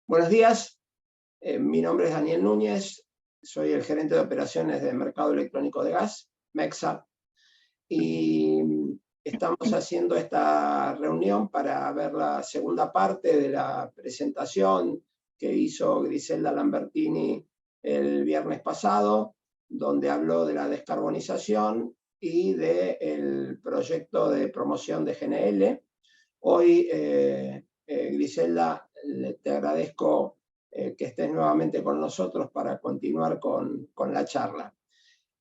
Buenos días, mi nombre es Daniel Núñez, soy el gerente de operaciones de Mercado Electrónico de Gas, MEXA, y estamos haciendo esta reunión para ver la segunda parte de la presentación que hizo Griselda Lambertini el viernes pasado, donde habló de la descarbonización y del proyecto de promoción de GNL. Hoy, Griselda, te agradezco que estés nuevamente con nosotros para continuar con la charla.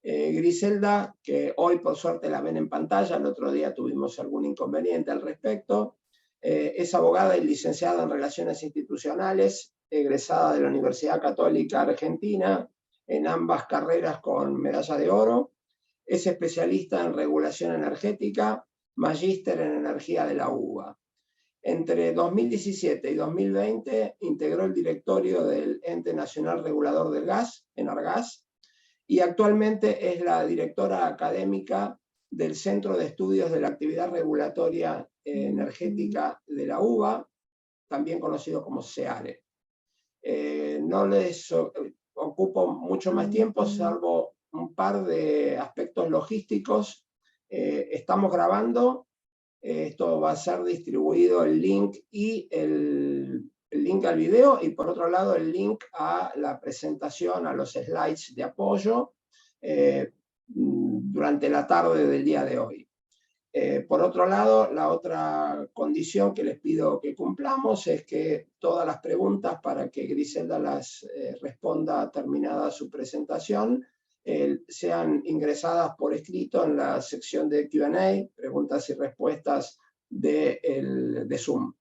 Griselda, que hoy por suerte la ven en pantalla, el otro día tuvimos algún inconveniente al respecto, es abogada y licenciada en Relaciones Institucionales, egresada de la Universidad Católica Argentina, en ambas carreras con medalla de oro. Es especialista en regulación energética, magíster en energía de la UBA. Entre 2017 y 2020 integró el directorio del Ente Nacional Regulador del Gas, ENARGAS, y actualmente es la directora académica del Centro de Estudios de la Actividad Regulatoria Energética de la UBA, también conocido como CEARE. No les ocupo mucho más tiempo, salvo un par de aspectos logísticos. Estamos grabando. Esto va a ser distribuido el link y el link al video, y por otro lado el link a la presentación, a los slides de apoyo durante la tarde del día de hoy. Por otro lado, la otra condición que les pido que cumplamos es que todas las preguntas, para que Griselda las responda terminada su presentación, sean ingresadas por escrito en la sección de Q&A, preguntas y respuestas de Zoom.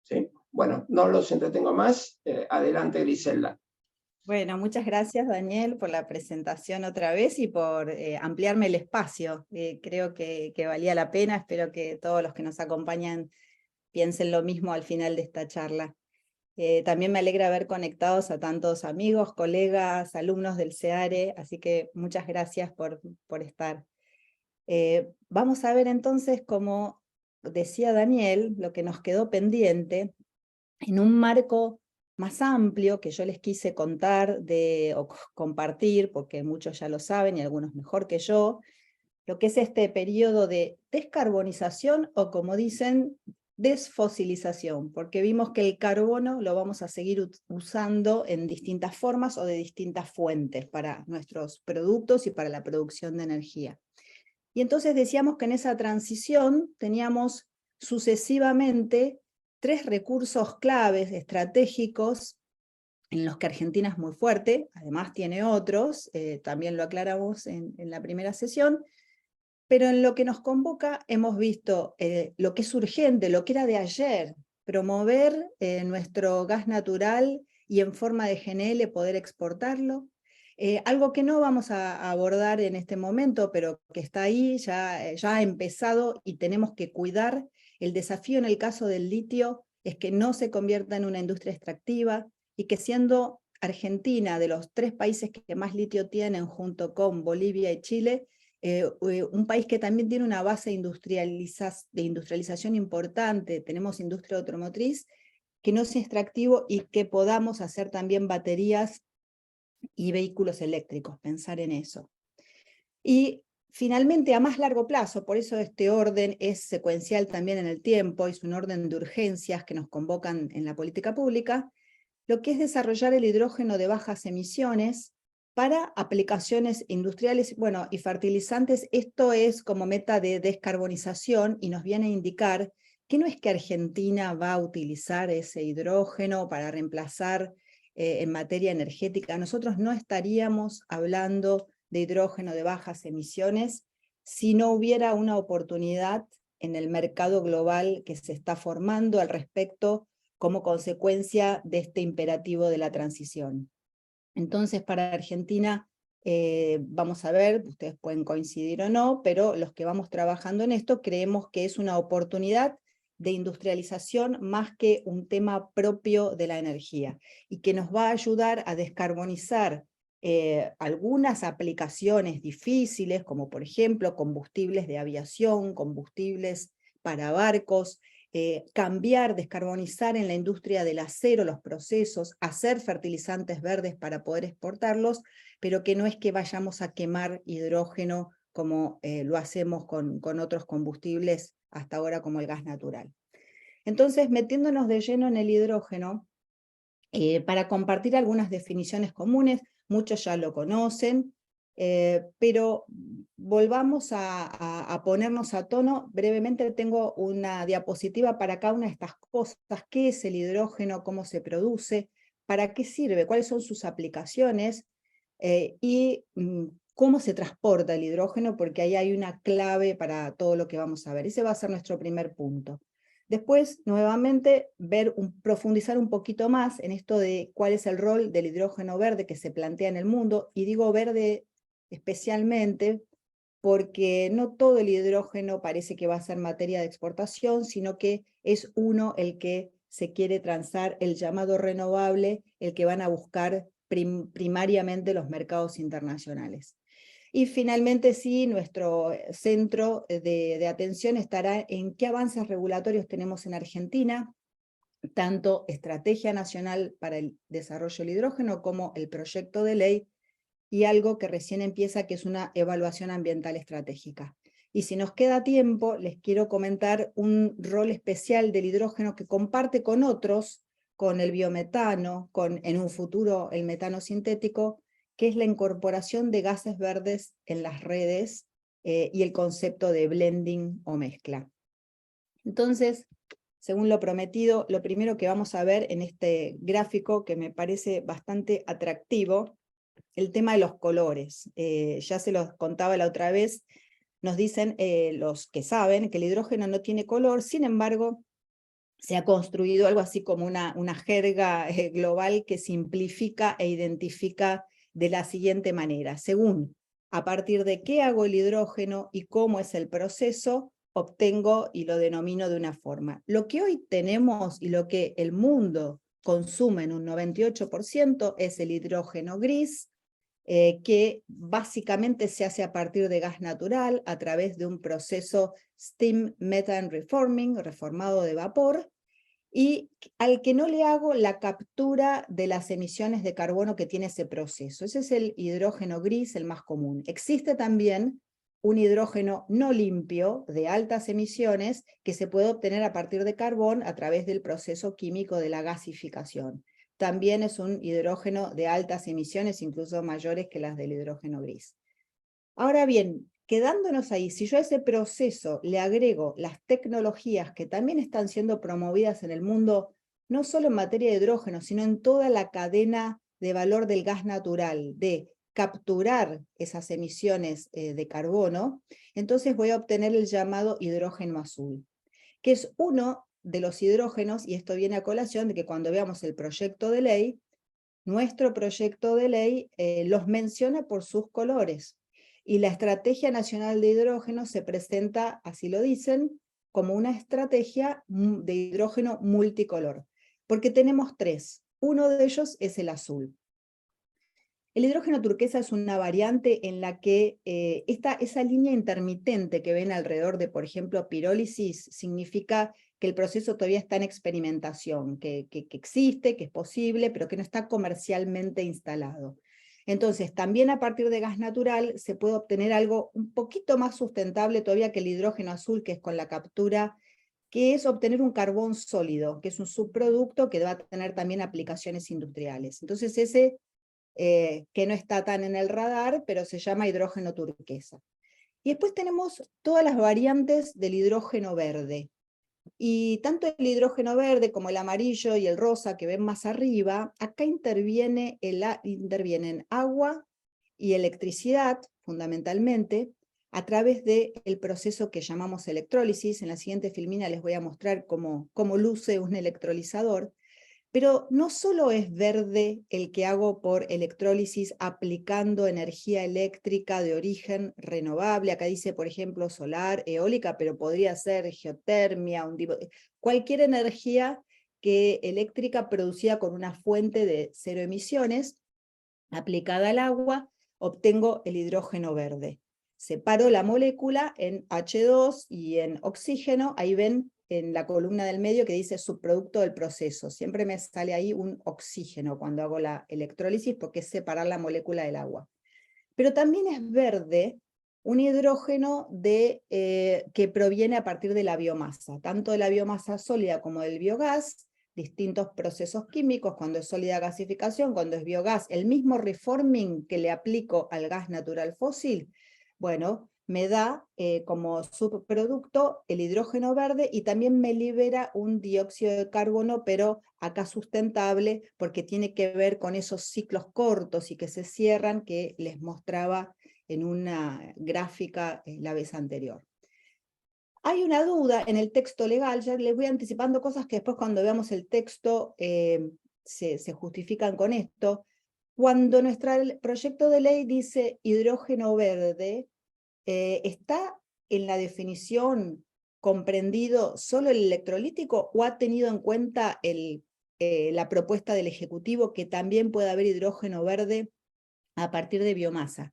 ¿Sí? Bueno, no los entretengo más. Adelante, Griselda. Bueno, muchas gracias, Daniel, por la presentación otra vez y por ampliarme el espacio. Creo que valía la pena. Espero que todos los que nos acompañan piensen lo mismo al final de esta charla. También me alegra ver conectados a tantos amigos, colegas, alumnos del CEARE, así que muchas gracias por estar. Vamos a ver entonces, como decía Daniel, lo que nos quedó pendiente en un marco más amplio que yo les quise contar o compartir, porque muchos ya lo saben y algunos mejor que yo, lo que es este periodo de descarbonización o, como dicen, desfosilización, porque vimos que el carbono lo vamos a seguir usando en distintas formas o de distintas fuentes para nuestros productos y para la producción de energía. Y entonces decíamos que en esa transición teníamos sucesivamente 3 recursos claves estratégicos en los que Argentina es muy fuerte, además tiene otros, también lo aclaramos en la primera sesión, pero en lo que nos convoca hemos visto lo que es urgente, lo que era de ayer, promover nuestro gas natural y en forma de GNL poder exportarlo. Algo que no vamos a abordar en este momento, pero que está ahí, ya ha empezado y tenemos que cuidar. El desafío en el caso del litio es que no se convierta en una industria extractiva y que, siendo Argentina de los 3 países que más litio tienen junto con Bolivia y Chile, un país que también tiene una base de industrialización importante, tenemos industria automotriz, que no sea extractivo y que podamos hacer también baterías y vehículos eléctricos, pensar en eso. Y finalmente, a más largo plazo, por eso este orden es secuencial también en el tiempo, es un orden de urgencias que nos convocan en la política pública, lo que es desarrollar el hidrógeno de bajas emisiones para aplicaciones industriales, bueno, y fertilizantes. Esto es como meta de descarbonización y nos viene a indicar que no es que Argentina va a utilizar ese hidrógeno para reemplazar en materia energética. Nosotros no estaríamos hablando de hidrógeno de bajas emisiones si no hubiera una oportunidad en el mercado global que se está formando al respecto como consecuencia de este imperativo de la transición. Entonces, para Argentina, vamos a ver, ustedes pueden coincidir o no, pero los que vamos trabajando en esto creemos que es una oportunidad de industrialización más que un tema propio de la energía, y que nos va a ayudar a descarbonizar algunas aplicaciones difíciles, como por ejemplo combustibles de aviación, combustibles para barcos, cambiar, descarbonizar en la industria del acero los procesos, hacer fertilizantes verdes para poder exportarlos, pero que no es que vayamos a quemar hidrógeno como lo hacemos con otros combustibles hasta ahora como el gas natural. Entonces, metiéndonos de lleno en el hidrógeno, para compartir algunas definiciones comunes, muchos ya lo conocen, pero volvamos a ponernos a tono. Brevemente tengo una diapositiva para cada una de estas cosas. ¿Qué es el hidrógeno? ¿Cómo se produce? ¿Para qué sirve? ¿Cuáles son sus aplicaciones? Y cómo se transporta el hidrógeno, porque ahí hay una clave para todo lo que vamos a ver. Ese va a ser nuestro primer punto. Después, nuevamente, profundizar un poquito más en esto de cuál es el rol del hidrógeno verde que se plantea en el mundo, y digo verde especialmente porque no todo el hidrógeno parece que va a ser materia de exportación, sino que es uno el que se quiere transar, el llamado renovable, el que van a buscar primariamente los mercados internacionales. Y finalmente sí, nuestro centro de atención estará en qué avances regulatorios tenemos en Argentina, tanto Estrategia Nacional para el Desarrollo del Hidrógeno como el proyecto de ley, y algo que recién empieza, que es una evaluación ambiental estratégica. Y si nos queda tiempo, les quiero comentar un rol especial del hidrógeno que comparte con otros, con el biometano, con en un futuro el metano sintético, que es la incorporación de gases verdes en las redes y el concepto de blending o mezcla. Entonces, según lo prometido, lo primero que vamos a ver en este gráfico, que me parece bastante atractivo, el tema de los colores. Ya se los contaba la otra vez, nos dicen los que saben que el hidrógeno no tiene color, sin embargo, se ha construido algo así como una jerga global que simplifica e identifica de la siguiente manera. Según a partir de qué hago el hidrógeno y cómo es el proceso, obtengo y lo denomino de una forma. Lo que hoy tenemos y lo que el mundo consume en un 98% es el hidrógeno gris, que básicamente se hace a partir de gas natural a través de un proceso Steam Methane Reforming, reformado de vapor, y al que no le hago la captura de las emisiones de carbono que tiene ese proceso. Ese es el hidrógeno gris, el más común. Existe también un hidrógeno no limpio de altas emisiones que se puede obtener a partir de carbón a través del proceso químico de la gasificación. También es un hidrógeno de altas emisiones, incluso mayores que las del hidrógeno gris. Ahora bien, quedándonos ahí, si yo a ese proceso le agrego las tecnologías que también están siendo promovidas en el mundo, no solo en materia de hidrógeno, sino en toda la cadena de valor del gas natural, de capturar esas emisiones de carbono, entonces voy a obtener el llamado hidrógeno azul, que es uno de los hidrógenos, y esto viene a colación de que cuando veamos el proyecto de ley, nuestro proyecto de ley los menciona por sus colores. Y la Estrategia Nacional de Hidrógeno se presenta, así lo dicen, como una estrategia de hidrógeno multicolor, porque tenemos tres. Uno de ellos es el azul. El hidrógeno turquesa es una variante en la que esa línea intermitente que ven alrededor de, por ejemplo, pirólisis, significa que el proceso todavía está en experimentación, que existe, que es posible, pero que no está comercialmente instalado. Entonces, también a partir de gas natural se puede obtener algo un poquito más sustentable todavía que el hidrógeno azul, que es con la captura, que es obtener un carbón sólido, que es un subproducto que va a tener también aplicaciones industriales. Entonces, ese que no está tan en el radar, pero se llama hidrógeno turquesa. Y después tenemos todas las variantes del hidrógeno verde. Y tanto el hidrógeno verde como el amarillo y el rosa que ven más arriba, acá intervienen agua y electricidad, fundamentalmente, a través del proceso que llamamos electrólisis. En la siguiente filmina les voy a mostrar cómo luce un electrolizador. Pero no solo es verde el que hago por electrólisis aplicando energía eléctrica de origen renovable, acá dice por ejemplo solar, eólica, pero podría ser geotermia, cualquier energía eléctrica producida con una fuente de cero emisiones, aplicada al agua, obtengo el hidrógeno verde. Separo la molécula en H2 y en oxígeno, ahí ven en la columna del medio que dice subproducto del proceso. Siempre me sale ahí un oxígeno cuando hago la electrólisis porque es separar la molécula del agua. Pero también es verde un hidrógeno que proviene a partir de la biomasa, tanto de la biomasa sólida como del biogás, distintos procesos químicos, cuando es sólida gasificación, cuando es biogás, el mismo reforming que le aplico al gas natural fósil, bueno, me da como subproducto el hidrógeno verde y también me libera un dióxido de carbono, pero acá sustentable, porque tiene que ver con esos ciclos cortos y que se cierran que les mostraba en una gráfica la vez anterior. Hay una duda en el texto legal, ya les voy anticipando cosas que después cuando veamos el texto se justifican con esto. Cuando nuestro proyecto de ley dice hidrógeno verde, ¿está en la definición comprendido solo el electrolítico o ha tenido en cuenta la propuesta del Ejecutivo que también puede haber hidrógeno verde a partir de biomasa?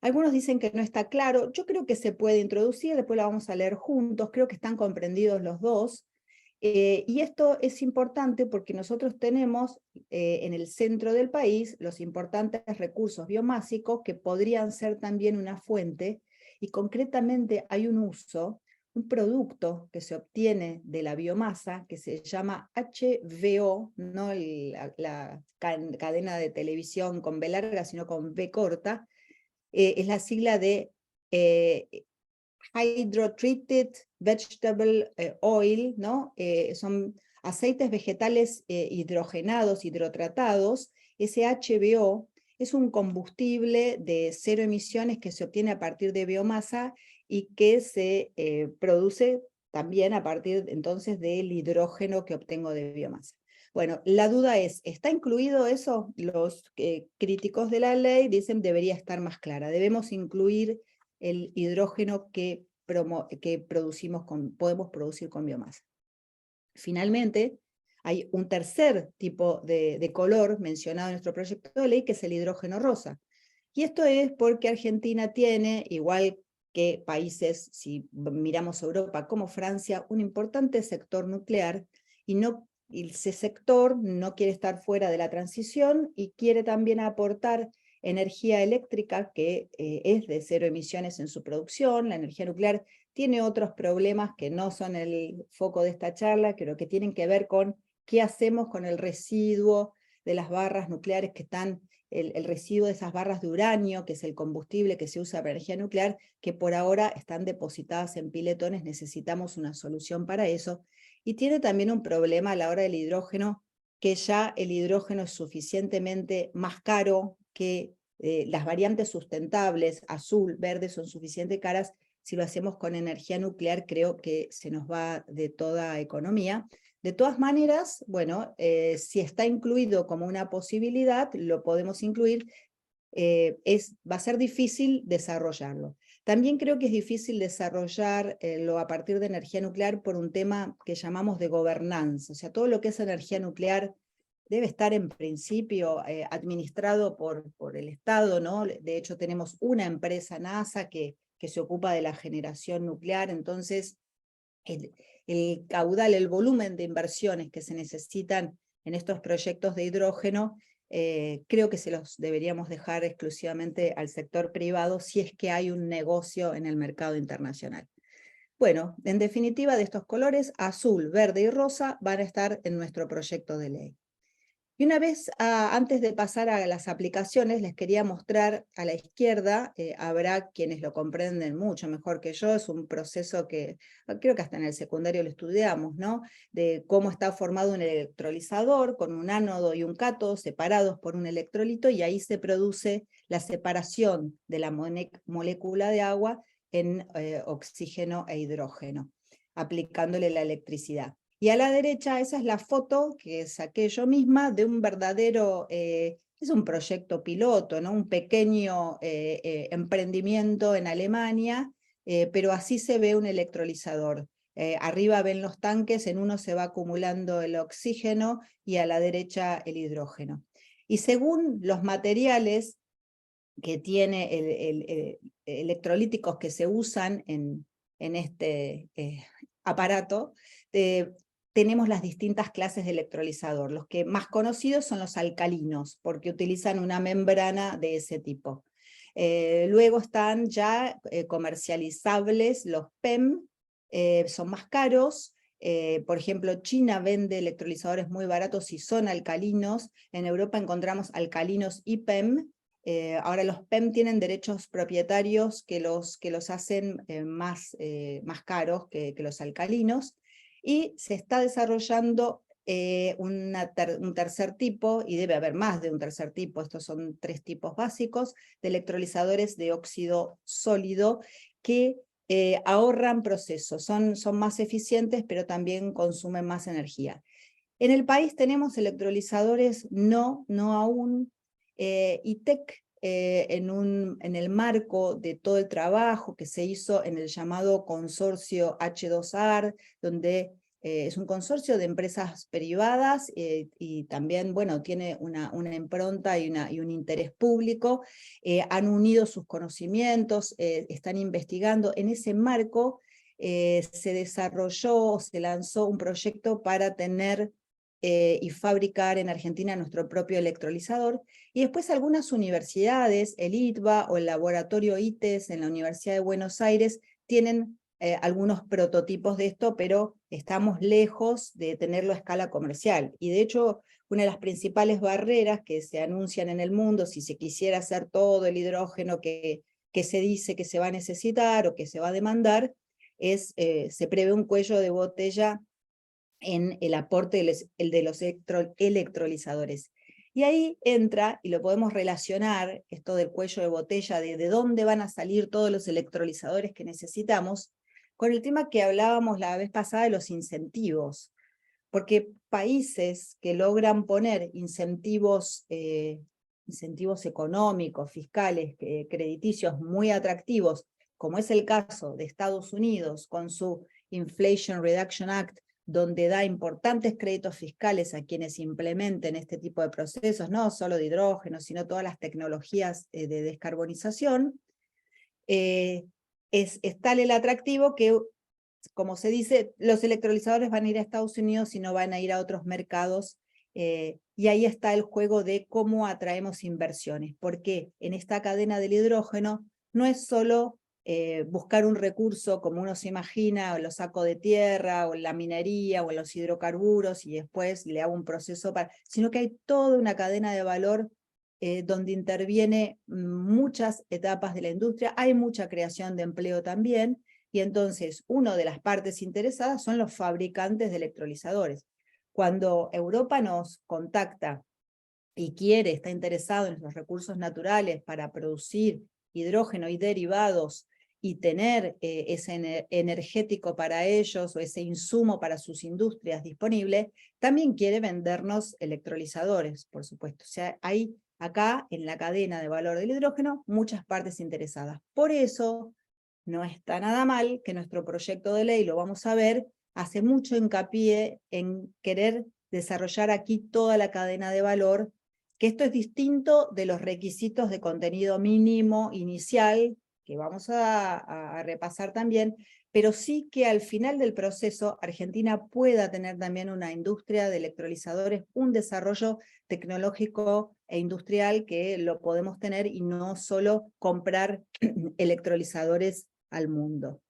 Algunos dicen que no está claro, yo creo que se puede introducir, después la vamos a leer juntos, creo que están comprendidos los dos, y esto es importante porque nosotros tenemos en el centro del país los importantes recursos biomásicos que podrían ser también una fuente, y concretamente hay un uso, un producto que se obtiene de la biomasa que se llama HVO, no la cadena de televisión con B larga, sino con B corta, es la sigla de Hydrotreated Vegetable Oil, ¿no? Son aceites vegetales hidrogenados, hidrotratados. Ese HVO es un combustible de cero emisiones que se obtiene a partir de biomasa y que se produce también a partir entonces del hidrógeno que obtengo de biomasa. Bueno, la duda es, ¿está incluido eso? Los críticos de la ley dicen debería estar más clara. Debemos incluir el hidrógeno que podemos producir con biomasa. Finalmente, hay un tercer tipo de color mencionado en nuestro proyecto de ley, que es el hidrógeno rosa. Y esto es porque Argentina tiene, igual que países, si miramos Europa como Francia, un importante sector nuclear, y ese sector no quiere estar fuera de la transición y quiere también aportar energía eléctrica que es de cero emisiones en su producción. La energía nuclear tiene otros problemas que no son el foco de esta charla, pero que tienen que ver con qué hacemos con el residuo de las barras nucleares que están, el residuo de esas barras de uranio, que es el combustible que se usa para energía nuclear, que por ahora están depositadas en piletones. Necesitamos una solución para eso. Y tiene también un problema a la hora del hidrógeno, que ya el hidrógeno es suficientemente más caro que las variantes sustentables, azul, verde, son suficientemente caras. Si lo hacemos con energía nuclear, creo que se nos va de toda economía. De todas maneras, bueno, si está incluido como una posibilidad, lo podemos incluir. Va a ser difícil desarrollarlo. También creo que es difícil desarrollarlo a partir de energía nuclear por un tema que llamamos de gobernanza. O sea, todo lo que es energía nuclear debe estar en principio administrado por el Estado, ¿no? De hecho, tenemos una empresa, NASA, que se ocupa de la generación nuclear. Entonces, el caudal, el volumen de inversiones que se necesitan en estos proyectos de hidrógeno, creo que se los deberíamos dejar exclusivamente al sector privado si es que hay un negocio en el mercado internacional. Bueno, en definitiva, de estos colores, azul, verde y rosa, van a estar en nuestro proyecto de ley. Y una vez, antes de pasar a las aplicaciones, les quería mostrar a la izquierda, habrá quienes lo comprenden mucho mejor que yo, es un proceso que creo que hasta en el secundario lo estudiamos, ¿no? De cómo está formado un electrolizador con un ánodo y un cátodo separados por un electrolito, y ahí se produce la separación de la molécula de agua en oxígeno e hidrógeno, aplicándole la electricidad. Y a la derecha, esa es la foto que saqué yo misma de un verdadero, es un proyecto piloto, ¿no? Un pequeño emprendimiento en Alemania, pero así se ve un electrolizador. Arriba ven los tanques, en uno se va acumulando el oxígeno y a la derecha el hidrógeno. Y según los materiales que tiene electrolíticos que se usan en este aparato, tenemos las distintas clases de electrolizador. Los que más conocidos son los alcalinos, porque utilizan una membrana de ese tipo. Luego están ya comercializables los PEM, son más caros. Por ejemplo, China vende electrolizadores muy baratos y son alcalinos. En Europa encontramos alcalinos y PEM. Ahora los PEM tienen derechos propietarios que los hacen más caros que los alcalinos. Y se está desarrollando un tercer tipo, y debe haber más de un tercer tipo, estos son 3 tipos básicos, de electrolizadores de óxido sólido que ahorran procesos, son más eficientes, pero también consumen más energía. En el país tenemos electrolizadores no aún, ITEC, en el marco de todo el trabajo que se hizo en el llamado consorcio H2AR, donde es un consorcio de empresas privadas y también, bueno, tiene una impronta y un interés público, han unido sus conocimientos, están investigando. En ese marco se desarrolló, se lanzó un proyecto para tener y fabricar en Argentina nuestro propio electrolizador, y después algunas universidades, el ITBA o el laboratorio ITES en la Universidad de Buenos Aires, tienen algunos prototipos de esto, pero estamos lejos de tenerlo a escala comercial. Y de hecho, una de las principales barreras que se anuncian en el mundo, si se quisiera hacer todo el hidrógeno que se dice que se va a necesitar o que se va a demandar, se prevé un cuello de botella en el aporte de los electrolizadores. Y ahí entra, y lo podemos relacionar, esto del cuello de botella, de dónde van a salir todos los electrolizadores que necesitamos, con el tema que hablábamos la vez pasada de los incentivos. Porque países que logran poner incentivos económicos, fiscales, crediticios muy atractivos, como es el caso de Estados Unidos con su Inflation Reduction Act, donde da importantes créditos fiscales a quienes implementen este tipo de procesos, no solo de hidrógeno, sino todas las tecnologías de descarbonización, es tal el atractivo que, como se dice, los electrolizadores van a ir a Estados Unidos y no van a ir a otros mercados, y ahí está el juego de cómo atraemos inversiones, porque en esta cadena del hidrógeno no es solo buscar un recurso como uno se imagina, o lo saco de tierra, o en la minería, o en los hidrocarburos, y después le hago un proceso sino que hay toda una cadena de valor donde interviene muchas etapas de la industria, hay mucha creación de empleo también, y entonces una de las partes interesadas son los fabricantes de electrolizadores. Cuando Europa nos contacta y está interesado en los recursos naturales para producir hidrógeno y derivados, y tener ese energético para ellos, o ese insumo para sus industrias disponible, también quiere vendernos electrolizadores, por supuesto. O sea, hay acá, en la cadena de valor del hidrógeno, muchas partes interesadas. Por eso, no está nada mal que nuestro proyecto de ley, lo vamos a ver, hace mucho hincapié en querer desarrollar aquí toda la cadena de valor, que esto es distinto de los requisitos de contenido mínimo inicial, que vamos a repasar también, pero sí que al final del proceso Argentina pueda tener también una industria de electrolizadores, un desarrollo tecnológico e industrial que lo podemos tener, y no solo comprar electrolizadores al mundo.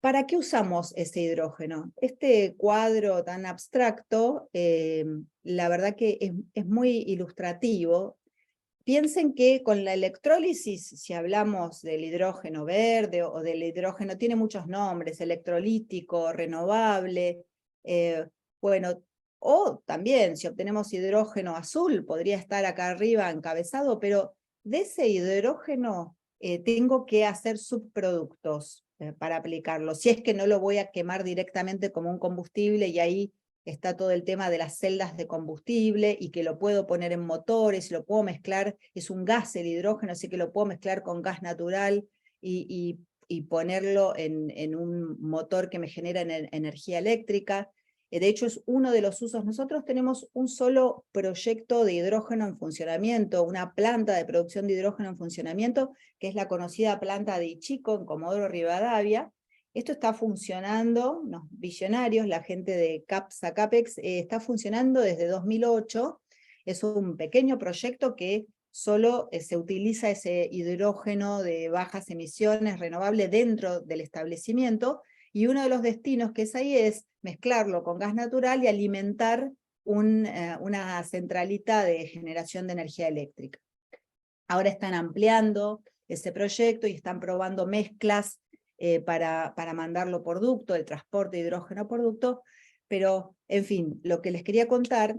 ¿Para qué usamos ese hidrógeno? Este cuadro tan abstracto, la verdad que es muy ilustrativo. Piensen que con la electrólisis, si hablamos del hidrógeno verde o del hidrógeno, tiene muchos nombres: electrolítico, renovable, bueno, o también si obtenemos hidrógeno azul, podría estar acá arriba encabezado, pero de ese hidrógeno tengo que hacer subproductos para aplicarlo, si es que no lo voy a quemar directamente como un combustible, y ahí está todo el tema de las celdas de combustible, y que lo puedo poner en motores, lo puedo mezclar, es un gas el hidrógeno, así que lo puedo mezclar con gas natural y ponerlo en un motor que me genera energía eléctrica. De hecho, es uno de los usos. Nosotros tenemos un solo proyecto de hidrógeno en funcionamiento, una planta de producción de hidrógeno en funcionamiento, que es la conocida planta de Ichico, en Comodoro Rivadavia. Esto está funcionando, los visionarios, la gente de CAPSA, CAPEX, está funcionando desde 2008. Es un pequeño proyecto que solo se utiliza ese hidrógeno de bajas emisiones renovable dentro del establecimiento, y uno de los destinos que es ahí es mezclarlo con gas natural y alimentar una centralita de generación de energía eléctrica. Ahora están ampliando ese proyecto y están probando mezclas para mandarlo por ducto, el transporte de hidrógeno por ducto, pero, en fin, lo que les quería contar,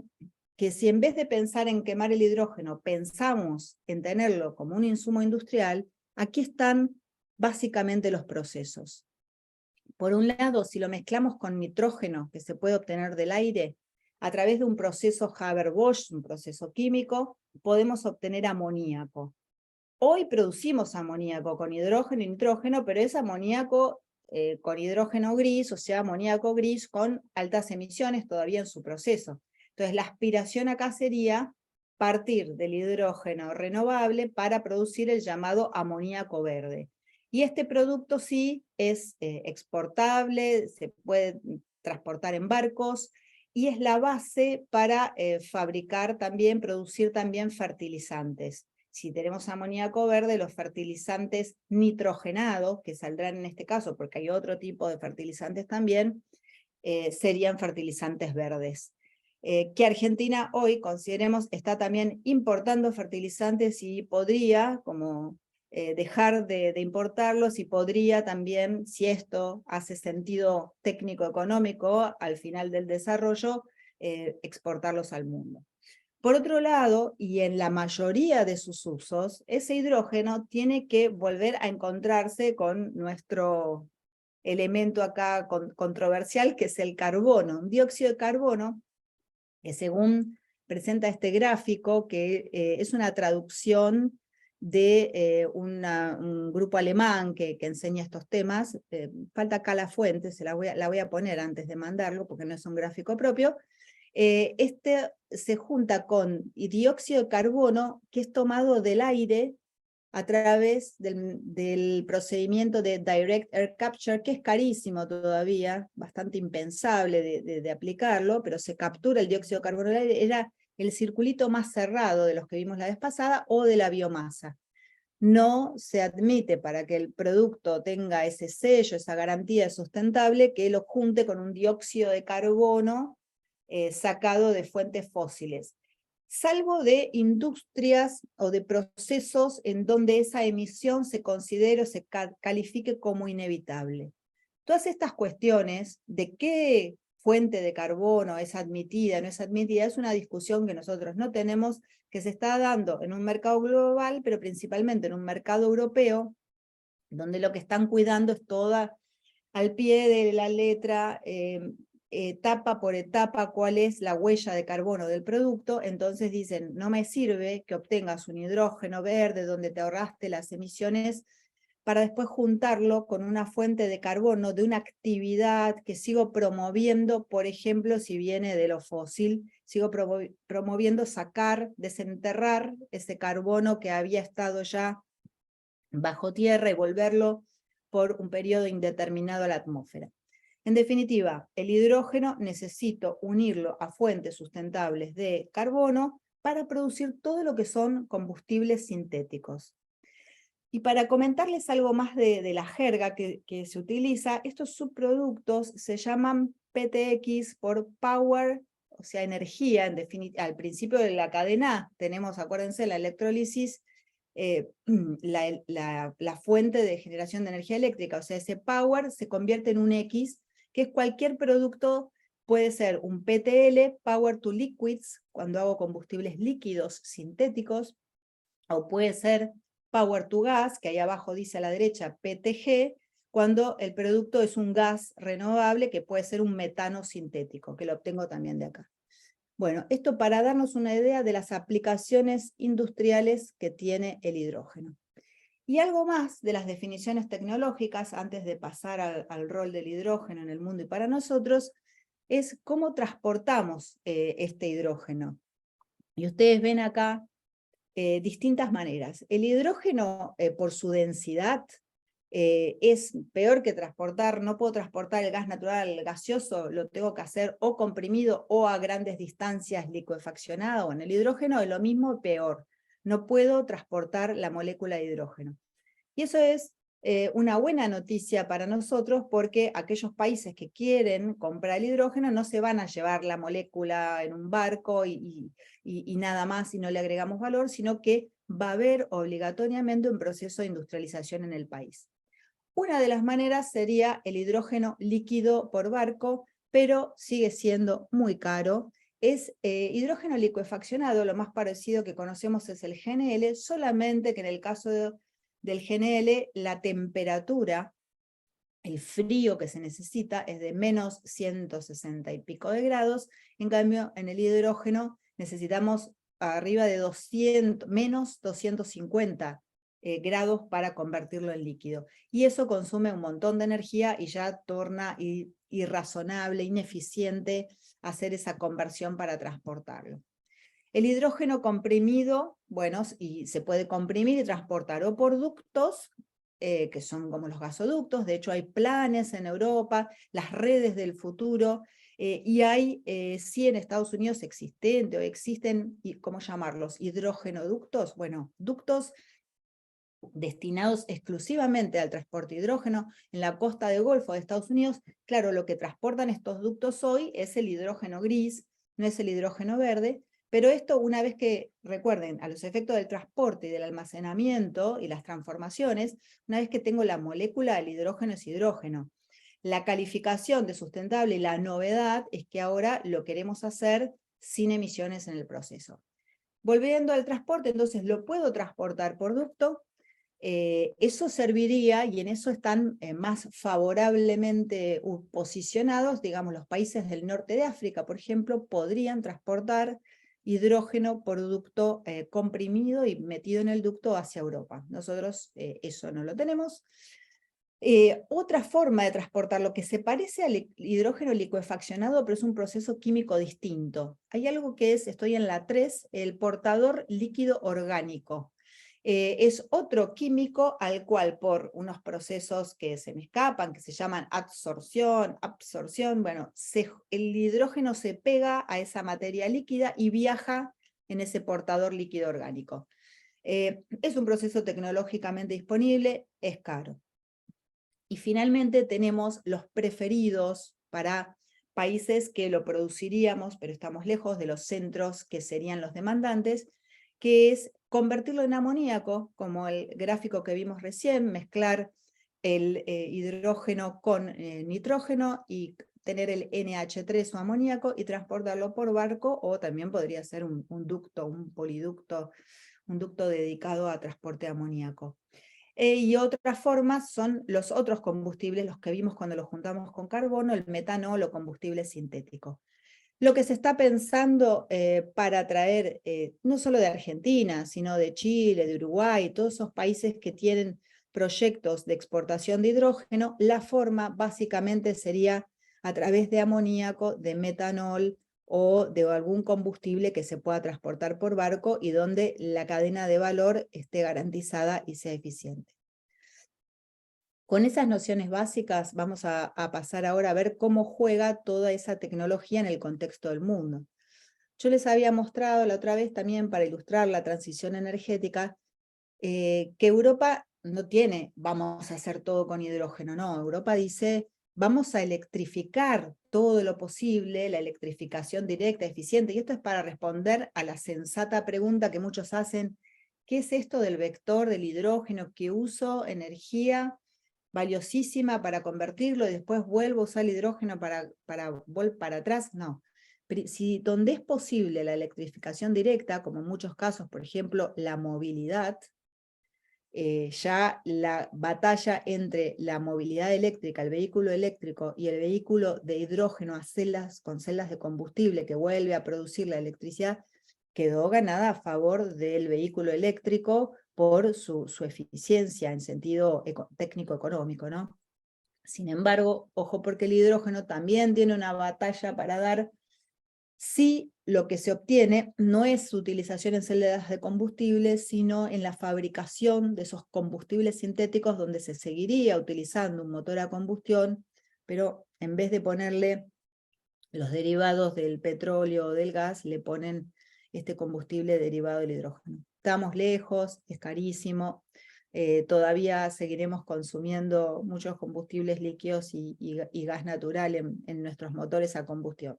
que si en vez de pensar en quemar el hidrógeno, pensamos en tenerlo como un insumo industrial, aquí están básicamente los procesos. Por un lado, si lo mezclamos con nitrógeno que se puede obtener del aire, a través de un proceso Haber-Bosch, un proceso químico, podemos obtener amoníaco. Hoy producimos amoníaco con hidrógeno y nitrógeno, pero es amoníaco con hidrógeno gris, o sea, amoníaco gris con altas emisiones todavía en su proceso. Entonces, la aspiración acá sería partir del hidrógeno renovable para producir el llamado amoníaco verde. Y este producto sí es exportable, se puede transportar en barcos, y es la base para fabricar también, producir también fertilizantes. Si tenemos amoníaco verde, los fertilizantes nitrogenados, que saldrán en este caso, porque hay otro tipo de fertilizantes también, serían fertilizantes verdes. Que Argentina hoy, consideremos, está también importando fertilizantes y podría, como dejar de importarlos, y podría también, si esto hace sentido técnico-económico al final del desarrollo, exportarlos al mundo. Por otro lado, y en la mayoría de sus usos, ese hidrógeno tiene que volver a encontrarse con nuestro elemento acá controversial, que es el carbono, un dióxido de carbono, que según presenta este gráfico, que es una traducción de un grupo alemán que enseña estos temas, falta acá la fuente, la voy a poner antes de mandarlo, porque no es un gráfico propio. Este se junta con dióxido de carbono, que es tomado del aire a través del procedimiento de Direct Air Capture, que es carísimo todavía, bastante impensable de aplicarlo, pero se captura el dióxido de carbono del aire. Era el circulito más cerrado de los que vimos la vez pasada, o de la biomasa. No se admite, para que el producto tenga ese sello, esa garantía sustentable, que lo junte con un dióxido de carbono sacado de fuentes fósiles, salvo de industrias o de procesos en donde esa emisión se considere o se califique como inevitable. Todas estas cuestiones de qué fuente de carbono es admitida, no es admitida, es una discusión que nosotros no tenemos, que se está dando en un mercado global, pero principalmente en un mercado europeo, donde lo que están cuidando es toda, al pie de la letra, etapa por etapa, cuál es la huella de carbono del producto. Entonces dicen, no me sirve que obtengas un hidrógeno verde donde te ahorraste las emisiones, para después juntarlo con una fuente de carbono de una actividad que sigo promoviendo, por ejemplo, si viene de lo fósil, sigo promoviendo sacar, desenterrar ese carbono que había estado ya bajo tierra y volverlo por un periodo indeterminado a la atmósfera. En definitiva, el hidrógeno necesito unirlo a fuentes sustentables de carbono para producir todo lo que son combustibles sintéticos. Y para comentarles algo más de la jerga que se utiliza, estos subproductos se llaman PTX por Power, o sea, energía. Al principio de la cadena tenemos, acuérdense, la electrólisis, la fuente de generación de energía eléctrica, o sea, ese Power se convierte en un X, que es cualquier producto. Puede ser un PTL, Power to Liquids, cuando hago combustibles líquidos sintéticos, o puede ser Power to Gas, que ahí abajo dice a la derecha PTG, cuando el producto es un gas renovable, que puede ser un metano sintético, que lo obtengo también de acá. Bueno, esto para darnos una idea de las aplicaciones industriales que tiene el hidrógeno. Y algo más de las definiciones tecnológicas, antes de pasar al rol del hidrógeno en el mundo y para nosotros, es cómo transportamos este hidrógeno. Y ustedes ven acá distintas maneras. El hidrógeno, por su densidad, es peor que transportar, no puedo transportar el gas natural gaseoso, lo tengo que hacer o comprimido o a grandes distancias licuefaccionado. En el hidrógeno es lo mismo, peor. No puedo transportar la molécula de hidrógeno. Y eso es una buena noticia para nosotros, porque aquellos países que quieren comprar el hidrógeno no se van a llevar la molécula en un barco y nada más, y no le agregamos valor, sino que va a haber obligatoriamente un proceso de industrialización en el país. Una de las maneras sería el hidrógeno líquido por barco, pero sigue siendo muy caro. Es hidrógeno licuefaccionado, lo más parecido que conocemos es el GNL, solamente que en el caso del GNL la temperatura, el frío que se necesita es de menos 160 y pico de grados, en cambio en el hidrógeno necesitamos arriba de menos 250 grados para convertirlo en líquido. Y eso consume un montón de energía y ya torna irrazonable, ineficiente hacer esa conversión para transportarlo. El hidrógeno comprimido, bueno, y se puede comprimir y transportar o por ductos, que son como los gasoductos. De hecho hay planes en Europa, las redes del futuro, y hay, sí, en Estados Unidos existen, ¿cómo llamarlos? Hidrogenoductos, bueno, ductos destinados exclusivamente al transporte de hidrógeno en la costa del Golfo de Estados Unidos. Claro, lo que transportan estos ductos hoy es el hidrógeno gris, no es el hidrógeno verde, pero esto, una vez que, recuerden, a los efectos del transporte y del almacenamiento y las transformaciones, una vez que tengo la molécula, el hidrógeno es hidrógeno. La calificación de sustentable y la novedad es que ahora lo queremos hacer sin emisiones en el proceso. Volviendo al transporte, entonces lo puedo transportar por ducto. Eso serviría, y en eso están más favorablemente posicionados, digamos, los países del norte de África, por ejemplo, podrían transportar hidrógeno por ducto comprimido y metido en el ducto hacia Europa. Nosotros eso no lo tenemos. Otra forma de transportar lo que se parece al hidrógeno licuefaccionado, pero es un proceso químico distinto. Hay algo que estoy en la 3, el portador líquido orgánico. Es otro químico al cual por unos procesos que se me escapan, que se llaman absorción, bueno, el hidrógeno se pega a esa materia líquida y viaja en ese portador líquido orgánico. Es un proceso tecnológicamente disponible, es caro. Y finalmente tenemos los preferidos para países que lo produciríamos, pero estamos lejos de los centros que serían los demandantes, que es convertirlo en amoníaco, como el gráfico que vimos recién, mezclar el hidrógeno con nitrógeno y tener el NH3 o amoníaco y transportarlo por barco, o también podría ser un ducto, un poliducto, un ducto dedicado a transporte de amoníaco. Y otras formas son los otros combustibles, los que vimos cuando los juntamos con carbono, el metanol o combustible sintético. Lo que se está pensando para traer, no solo de Argentina, sino de Chile, de Uruguay, todos esos países que tienen proyectos de exportación de hidrógeno, la forma básicamente sería a través de amoníaco, de metanol o de algún combustible que se pueda transportar por barco y donde la cadena de valor esté garantizada y sea eficiente. Con esas nociones básicas vamos a pasar ahora a ver cómo juega toda esa tecnología en el contexto del mundo. Yo les había mostrado la otra vez también para ilustrar la transición energética que Europa no tiene vamos a hacer todo con hidrógeno, no, Europa dice vamos a electrificar todo lo posible, la electrificación directa, eficiente, y esto es para responder a la sensata pregunta que muchos hacen, ¿qué es esto del vector del hidrógeno? ¿Que uso energía valiosísima para convertirlo y después vuelvo a usar el hidrógeno para atrás? No. Si donde es posible la electrificación directa, como en muchos casos, por ejemplo, la movilidad, ya la batalla entre la movilidad eléctrica, el vehículo eléctrico y el vehículo de hidrógeno con celdas de combustible que vuelve a producir la electricidad, quedó ganada a favor del vehículo eléctrico por su eficiencia en sentido técnico-económico, ¿no? Sin embargo, ojo porque el hidrógeno también tiene una batalla para dar Sí, lo que se obtiene no es su utilización en celdas de combustible, sino en la fabricación de esos combustibles sintéticos donde se seguiría utilizando un motor a combustión, pero en vez de ponerle los derivados del petróleo o del gas, le ponen este combustible derivado del hidrógeno. Estamos lejos, es carísimo, todavía seguiremos consumiendo muchos combustibles líquidos y gas natural en nuestros motores a combustión.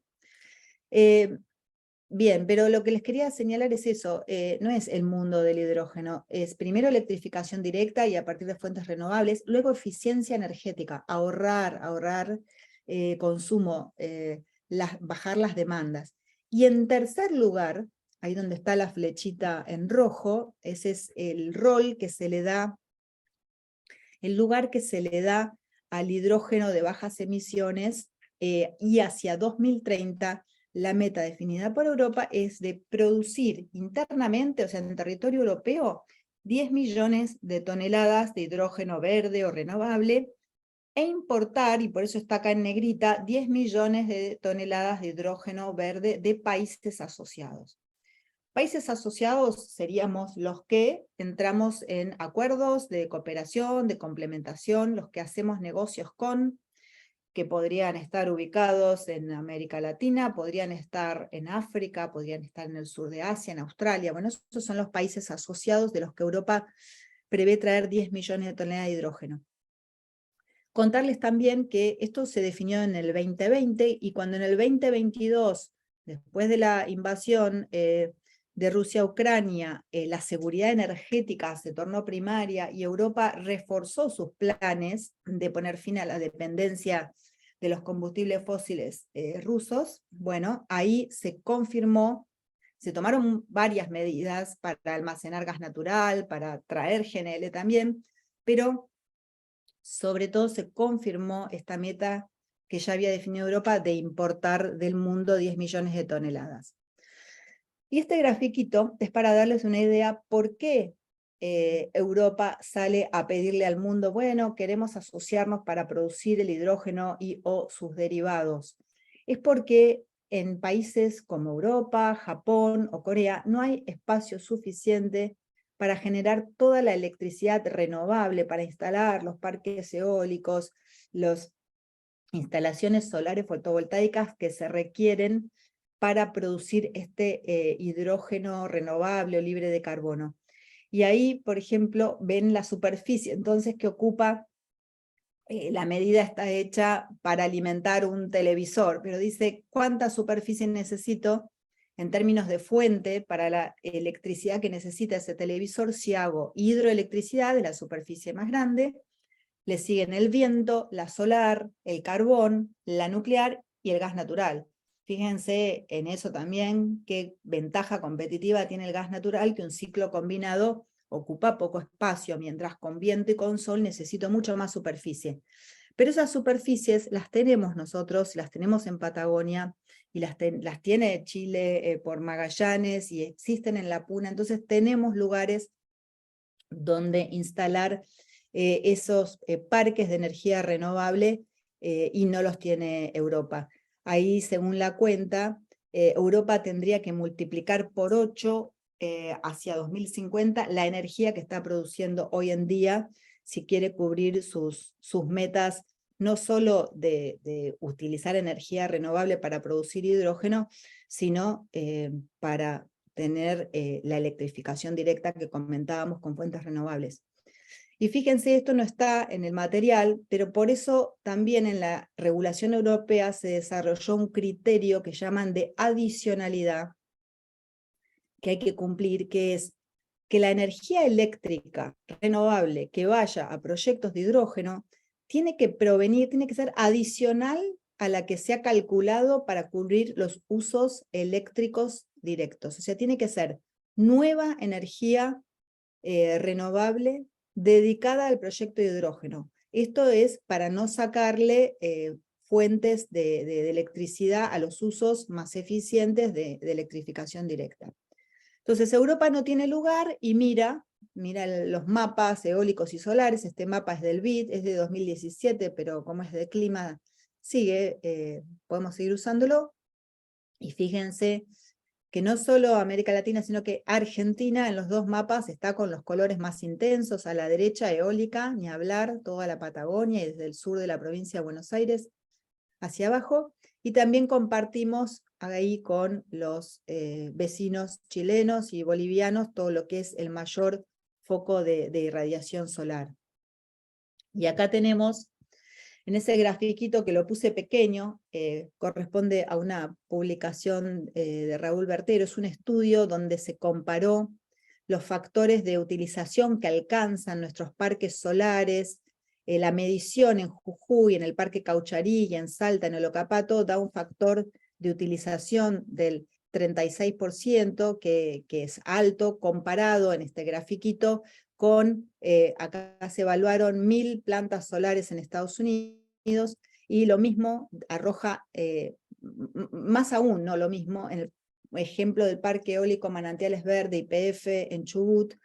Bien, pero lo que les quería señalar es eso, no es el mundo del hidrógeno, es primero electrificación directa y a partir de fuentes renovables, luego eficiencia energética, ahorrar consumo, bajar las demandas. Y en tercer lugar, ahí donde está la flechita en rojo, ese es el rol que se le da, el lugar que se le da al hidrógeno de bajas emisiones, y hacia 2030 la meta definida por Europa es de producir internamente, o sea, en territorio europeo, 10 millones de toneladas de hidrógeno verde o renovable, e importar, y por eso está acá en negrita, 10 millones de toneladas de hidrógeno verde de países asociados. Países asociados seríamos los que entramos en acuerdos de cooperación, de complementación, los que hacemos negocios con, que podrían estar ubicados en América Latina, podrían estar en África, podrían estar en el sur de Asia, en Australia. Bueno, esos son los países asociados de los que Europa prevé traer 10 millones de toneladas de hidrógeno. Contarles también que esto se definió en el 2020 y cuando en el 2022, después de la invasión de Rusia a Ucrania, la seguridad energética se tornó primaria y Europa reforzó sus planes de poner fin a la dependencia de los combustibles fósiles rusos, bueno, ahí se confirmó, se tomaron varias medidas para almacenar gas natural, para traer GNL también, pero sobre todo se confirmó esta meta que ya había definido Europa de importar del mundo 10 millones de toneladas. Y este grafiquito es para darles una idea por qué Europa sale a pedirle al mundo, bueno, queremos asociarnos para producir el hidrógeno y o sus derivados. Es porque en países como Europa, Japón o Corea no hay espacio suficiente para generar toda la electricidad renovable, para instalar los parques eólicos, las instalaciones solares fotovoltaicas que se requieren para producir este hidrógeno renovable o libre de carbono. Y ahí, por ejemplo, ven la superficie entonces que ocupa, la medida está hecha para alimentar un televisor, pero dice cuánta superficie necesito en términos de fuente para la electricidad que necesita ese televisor si hago hidroelectricidad de la superficie más grande, le siguen el viento, la solar, el carbón, la nuclear y el gas natural. Fíjense en eso también, qué ventaja competitiva tiene el gas natural, que un ciclo combinado ocupa poco espacio, mientras con viento y con sol necesito mucho más superficie. Pero esas superficies las tenemos nosotros, las tenemos en Patagonia, y las tiene Chile por Magallanes, y existen en la Puna, entonces tenemos lugares donde instalar esos parques de energía renovable, y no los tiene Europa. Ahí, según la cuenta, Europa tendría que multiplicar por 8 hacia 2050 la energía que está produciendo hoy en día si quiere cubrir sus metas, no solo de utilizar energía renovable para producir hidrógeno, sino para tener la electrificación directa que comentábamos con fuentes renovables. Y fíjense, esto no está en el material, pero por eso también en la regulación europea se desarrolló un criterio que llaman de adicionalidad, que hay que cumplir, que es que la energía eléctrica renovable que vaya a proyectos de hidrógeno tiene que provenir, tiene que ser adicional a la que se ha calculado para cubrir los usos eléctricos directos. O sea, tiene que ser nueva energía renovable dedicada al proyecto de hidrógeno. Esto es para no sacarle fuentes de electricidad a los usos más eficientes de electrificación directa. Entonces Europa no tiene lugar y mira los mapas eólicos y solares. Este mapa es del BID, es de 2017, pero como es de clima, sigue, podemos seguir usándolo. Y fíjense que no solo América Latina, sino que Argentina en los dos mapas está con los colores más intensos, a la derecha eólica, ni hablar, toda la Patagonia y desde el sur de la provincia de Buenos Aires hacia abajo, y también compartimos ahí con los vecinos chilenos y bolivianos todo lo que es el mayor foco de irradiación solar. Y acá tenemos, en ese grafiquito que lo puse pequeño, corresponde a una publicación de Raúl Bertero, es un estudio donde se comparó los factores de utilización que alcanzan nuestros parques solares, la medición en Jujuy, en el Parque Caucharí y en Salta, en el Okapato, da un factor de utilización del 36%, que es alto, comparado en este grafiquito con, acá se evaluaron 1000 plantas solares en Estados Unidos, y lo mismo arroja, más aún, no lo mismo, en el ejemplo del Parque Eólico Manantiales Verde, YPF, en Chubut,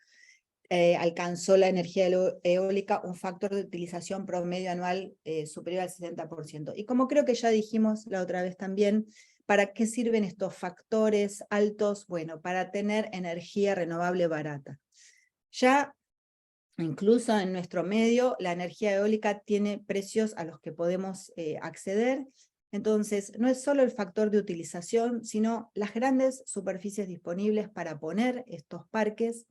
alcanzó la energía eólica un factor de utilización promedio anual superior al 60%. Y como creo que ya dijimos la otra vez también, ¿para qué sirven estos factores altos? Bueno, para tener energía renovable barata. Ya incluso en nuestro medio, la energía eólica tiene precios a los que podemos acceder. Entonces, no es solo el factor de utilización, sino las grandes superficies disponibles para poner estos parques.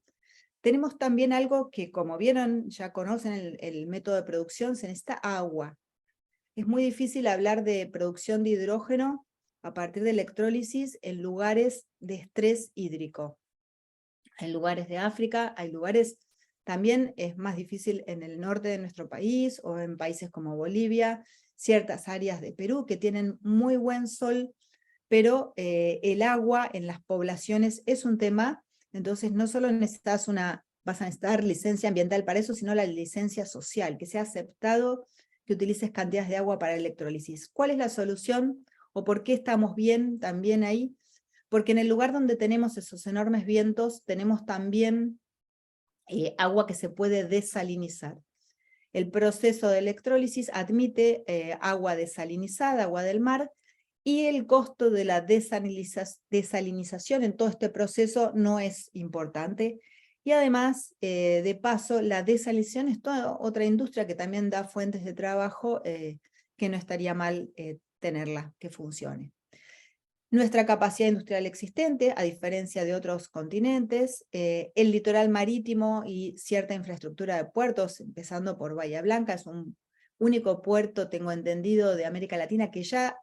Tenemos también algo que, como vieron, ya conocen el método de producción, se necesita agua. Es muy difícil hablar de producción de hidrógeno a partir de electrólisis en lugares de estrés hídrico. Hay lugares de África, hay lugares, también es más difícil en el norte de nuestro país o en países como Bolivia, ciertas áreas de Perú que tienen muy buen sol, pero el agua en las poblaciones es un tema. Entonces no solo vas a necesitar licencia ambiental para eso, sino la licencia social, que sea aceptado que utilices cantidades de agua para electrólisis. ¿Cuál es la solución? ¿O por qué estamos bien también ahí? Porque en el lugar donde tenemos esos enormes vientos, tenemos también agua que se puede desalinizar. El proceso de electrólisis admite agua desalinizada, agua del mar, y el costo de la desalinización en todo este proceso no es importante. Y además, de paso, la desalinización es toda otra industria que también da fuentes de trabajo, que no estaría mal tenerla, que funcione. Nuestra capacidad industrial existente, a diferencia de otros continentes, el litoral marítimo y cierta infraestructura de puertos, empezando por Bahía Blanca, es un único puerto, tengo entendido, de América Latina que ya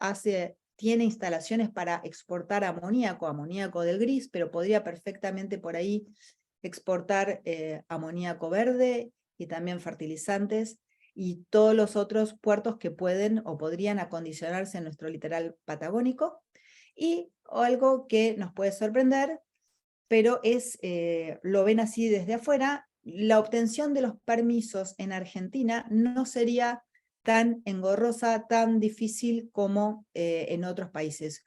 tiene instalaciones para exportar amoníaco del gris, pero podría perfectamente por ahí exportar amoníaco verde y también fertilizantes, y todos los otros puertos que pueden o podrían acondicionarse en nuestro litoral patagónico. Y algo que nos puede sorprender, pero lo ven así desde afuera, la obtención de los permisos en Argentina no sería tan engorrosa, tan difícil como en otros países.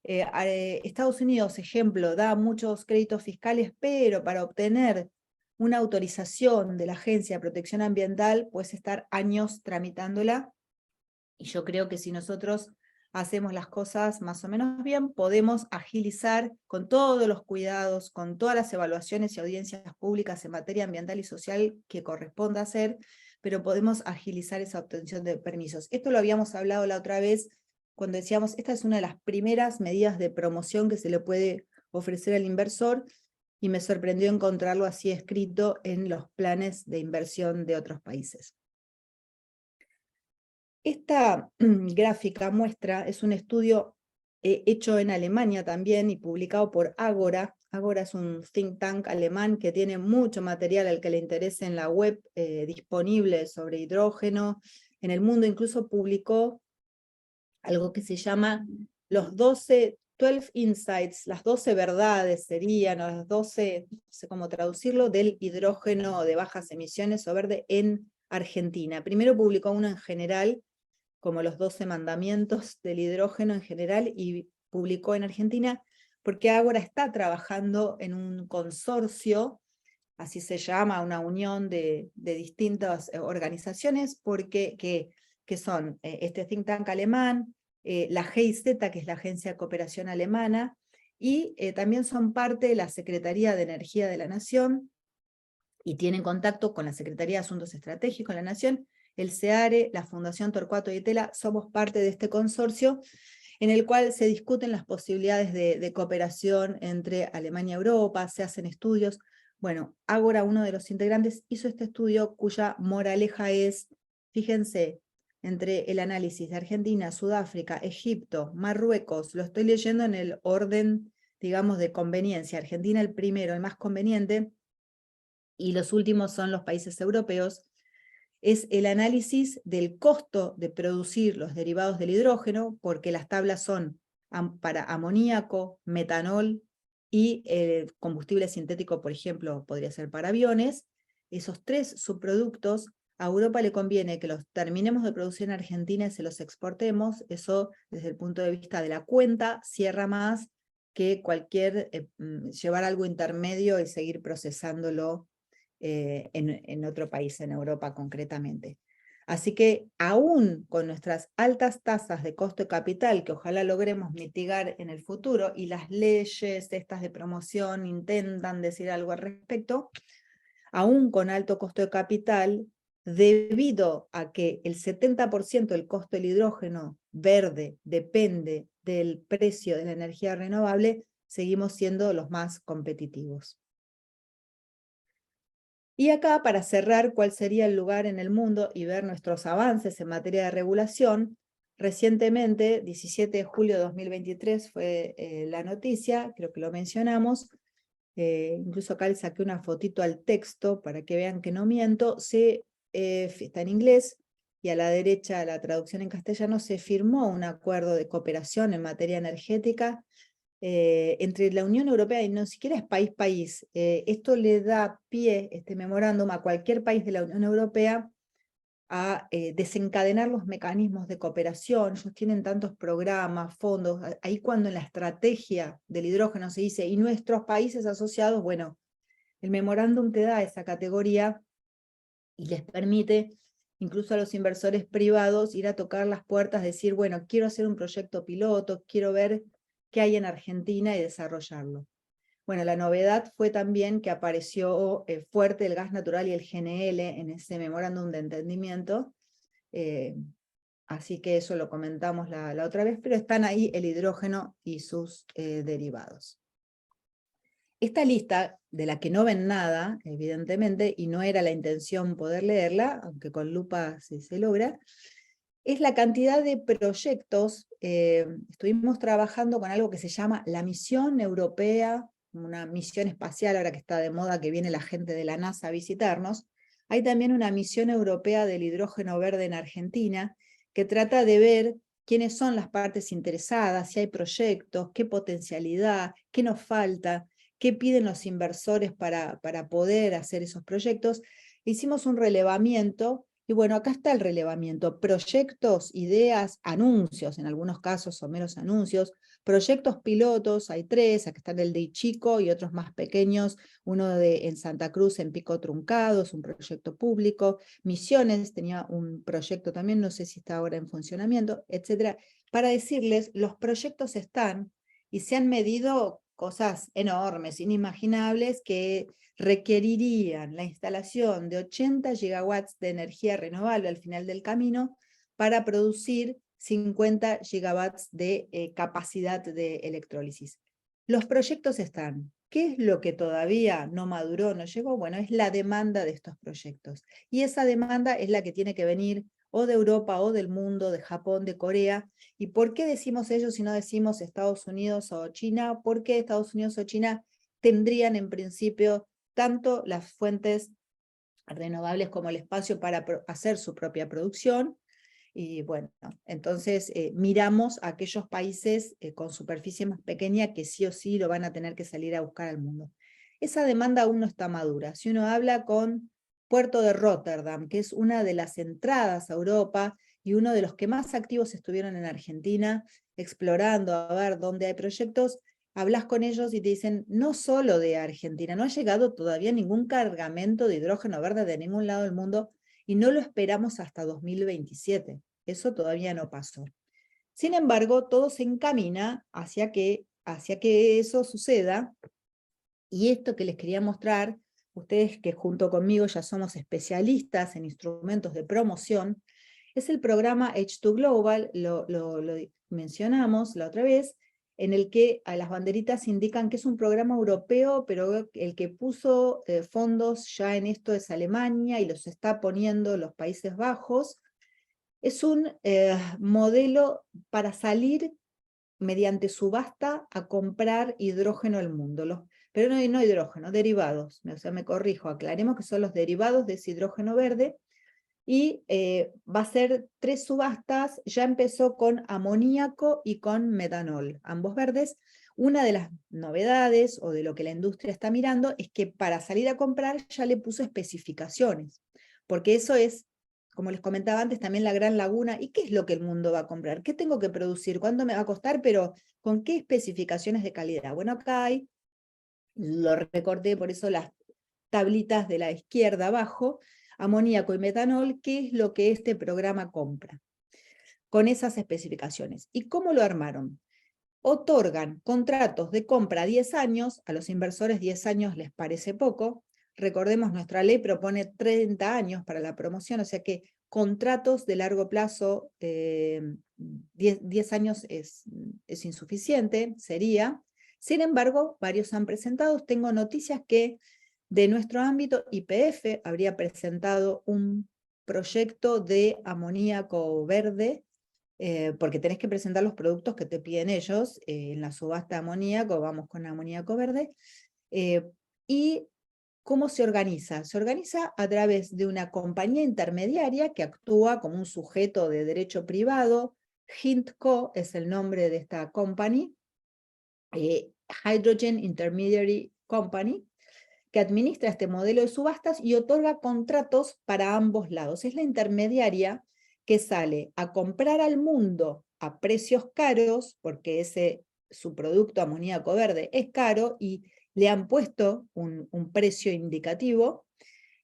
Estados Unidos, ejemplo, da muchos créditos fiscales, pero para obtener una autorización de la Agencia de Protección Ambiental puedes estar años tramitándola, y yo creo que si nosotros hacemos las cosas más o menos bien, podemos agilizar con todos los cuidados, con todas las evaluaciones y audiencias públicas en materia ambiental y social que corresponda hacer, pero podemos agilizar esa obtención de permisos. Esto lo habíamos hablado la otra vez cuando decíamos, esta es una de las primeras medidas de promoción que se le puede ofrecer al inversor, y me sorprendió encontrarlo así escrito en los planes de inversión de otros países. Esta gráfica muestra, es un estudio hecho en Alemania también y publicado por Agora. Agora es un think tank alemán que tiene mucho material al que le interese en la web disponible sobre hidrógeno en el mundo. Incluso publicó algo que se llama los 12 Insights, las 12 verdades serían, o las 12, no sé cómo traducirlo, del hidrógeno de bajas emisiones o verde en Argentina. Primero publicó uno en general, como los 12 mandamientos del hidrógeno en general, y publicó en Argentina, porque Ágora está trabajando en un consorcio, así se llama, una unión de distintas organizaciones, que son este think tank alemán, la GIZ, que es la Agencia de Cooperación Alemana, y también son parte de la Secretaría de Energía de la Nación, y tienen contacto con la Secretaría de Asuntos Estratégicos de la Nación, el SEARE, la Fundación Torcuato Di Tella. Somos parte de este consorcio en el cual se discuten las posibilidades de cooperación entre Alemania y Europa, se hacen estudios. Bueno, Ágora, uno de los integrantes, hizo este estudio cuya moraleja es, fíjense, entre el análisis de Argentina, Sudáfrica, Egipto, Marruecos, lo estoy leyendo en el orden, digamos, de conveniencia. Argentina el primero, el más conveniente, y los últimos son los países europeos, es el análisis del costo de producir los derivados del hidrógeno, porque las tablas son para amoníaco, metanol y combustible sintético, por ejemplo, podría ser para aviones. Esos tres subproductos, a Europa le conviene que los terminemos de producir en Argentina y se los exportemos. Eso, desde el punto de vista de la cuenta, cierra más que cualquier llevar algo intermedio y seguir procesándolo en otro país, en Europa concretamente. Así que aún con nuestras altas tasas de costo de capital, que ojalá logremos mitigar en el futuro, y las leyes estas de promoción intentan decir algo al respecto, aún con alto costo de capital, debido a que el 70% del costo del hidrógeno verde depende del precio de la energía renovable, seguimos siendo los más competitivos. Y acá, para cerrar cuál sería el lugar en el mundo y ver nuestros avances en materia de regulación, recientemente, 17 de julio de 2023 fue la noticia, creo que lo mencionamos, incluso acá le saqué una fotito al texto para que vean que no miento, está en inglés, y a la derecha la traducción en castellano, se firmó un acuerdo de cooperación en materia energética entre la Unión Europea, y no siquiera es país. Esto le da pie, este memorándum, a cualquier país de la Unión Europea a desencadenar los mecanismos de cooperación. Ellos tienen tantos programas, fondos, ahí cuando en la estrategia del hidrógeno se dice, y nuestros países asociados, bueno, el memorándum te da esa categoría y les permite incluso a los inversores privados ir a tocar las puertas, decir, bueno, quiero hacer un proyecto piloto, quiero ver qué hay en Argentina y desarrollarlo. Bueno, la novedad fue también que apareció fuerte el gas natural y el GNL en ese memorándum de entendimiento, así que eso lo comentamos la otra vez, pero están ahí el hidrógeno y sus derivados. Esta lista, de la que no ven nada, evidentemente, y no era la intención poder leerla, aunque con lupa sí se logra, es la cantidad de proyectos. Estuvimos trabajando con algo que se llama la Misión Europea, una misión espacial, ahora que está de moda, que viene la gente de la NASA a visitarnos. Hay también una misión europea del hidrógeno verde en Argentina, que trata de ver quiénes son las partes interesadas, si hay proyectos, qué potencialidad, qué nos falta, qué piden los inversores para poder hacer esos proyectos. Hicimos un relevamiento, y bueno, acá está el relevamiento: proyectos, ideas, anuncios, en algunos casos son meros anuncios, proyectos pilotos, hay 3, acá están el de Ichico y otros más pequeños, uno en Santa Cruz, en Pico Truncado, es un proyecto público, Misiones tenía un proyecto también, no sé si está ahora en funcionamiento, etcétera, para decirles, los proyectos están, y se han medido cosas enormes, inimaginables, que requerirían la instalación de 80 gigawatts de energía renovable al final del camino para producir 50 gigawatts de capacidad de electrólisis. Los proyectos están. ¿Qué es lo que todavía no maduró, no llegó? Bueno, es la demanda de estos proyectos. Y esa demanda es la que tiene que venir o de Europa o del mundo, de Japón, de Corea. ¿Y por qué decimos ellos si no decimos Estados Unidos o China? Porque Estados Unidos o China tendrían en principio tanto las fuentes renovables como el espacio para hacer su propia producción. Y bueno, entonces miramos a aquellos países con superficie más pequeña que sí o sí lo van a tener que salir a buscar al mundo. Esa demanda aún no está madura. Si uno habla con Puerto de Rotterdam, que es una de las entradas a Europa y uno de los que más activos estuvieron en Argentina, explorando a ver dónde hay proyectos, hablas con ellos y te dicen, no solo de Argentina, no ha llegado todavía ningún cargamento de hidrógeno verde de ningún lado del mundo, y no lo esperamos hasta 2027. Eso todavía no pasó. Sin embargo, todo se encamina hacia que eso suceda, y esto que les quería mostrar, ustedes que junto conmigo ya somos especialistas en instrumentos de promoción, es el programa H2 Global, lo mencionamos la otra vez, en el que a las banderitas indican que es un programa europeo, pero el que puso fondos ya en esto es Alemania y los está poniendo los Países Bajos. Es un modelo para salir mediante subasta a comprar hidrógeno al mundo. Pero no hidrógeno, derivados. O sea, me corrijo, aclaremos que son los derivados de ese hidrógeno verde, y va a ser 3 subastas, ya empezó con amoníaco y con metanol, ambos verdes. Una de las novedades, o de lo que la industria está mirando, es que para salir a comprar ya le puso especificaciones, porque eso es, como les comentaba antes, también la gran laguna. ¿Y qué es lo que el mundo va a comprar? ¿Qué tengo que producir? ¿Cuánto me va a costar? Pero ¿con qué especificaciones de calidad? Bueno, acá hay, lo recorté, por eso las tablitas de la izquierda abajo, amoníaco y metanol, qué es lo que este programa compra, con esas especificaciones. ¿Y cómo lo armaron? Otorgan contratos de compra a 10 años, a los inversores 10 años les parece poco, recordemos nuestra ley propone 30 años para la promoción, o sea que contratos de largo plazo, 10 años es insuficiente, sería. Sin embargo, varios han presentado, tengo noticias que de nuestro ámbito, YPF habría presentado un proyecto de amoníaco verde, porque tenés que presentar los productos que te piden ellos, en la subasta de amoníaco, vamos con amoníaco verde, y ¿cómo se organiza? Se organiza a través de una compañía intermediaria que actúa como un sujeto de derecho privado. HINTCO es el nombre de esta company, Hydrogen Intermediary Company, que administra este modelo de subastas y otorga contratos para ambos lados. Es la intermediaria que sale a comprar al mundo a precios caros, porque su producto amoníaco verde es caro y le han puesto un precio indicativo.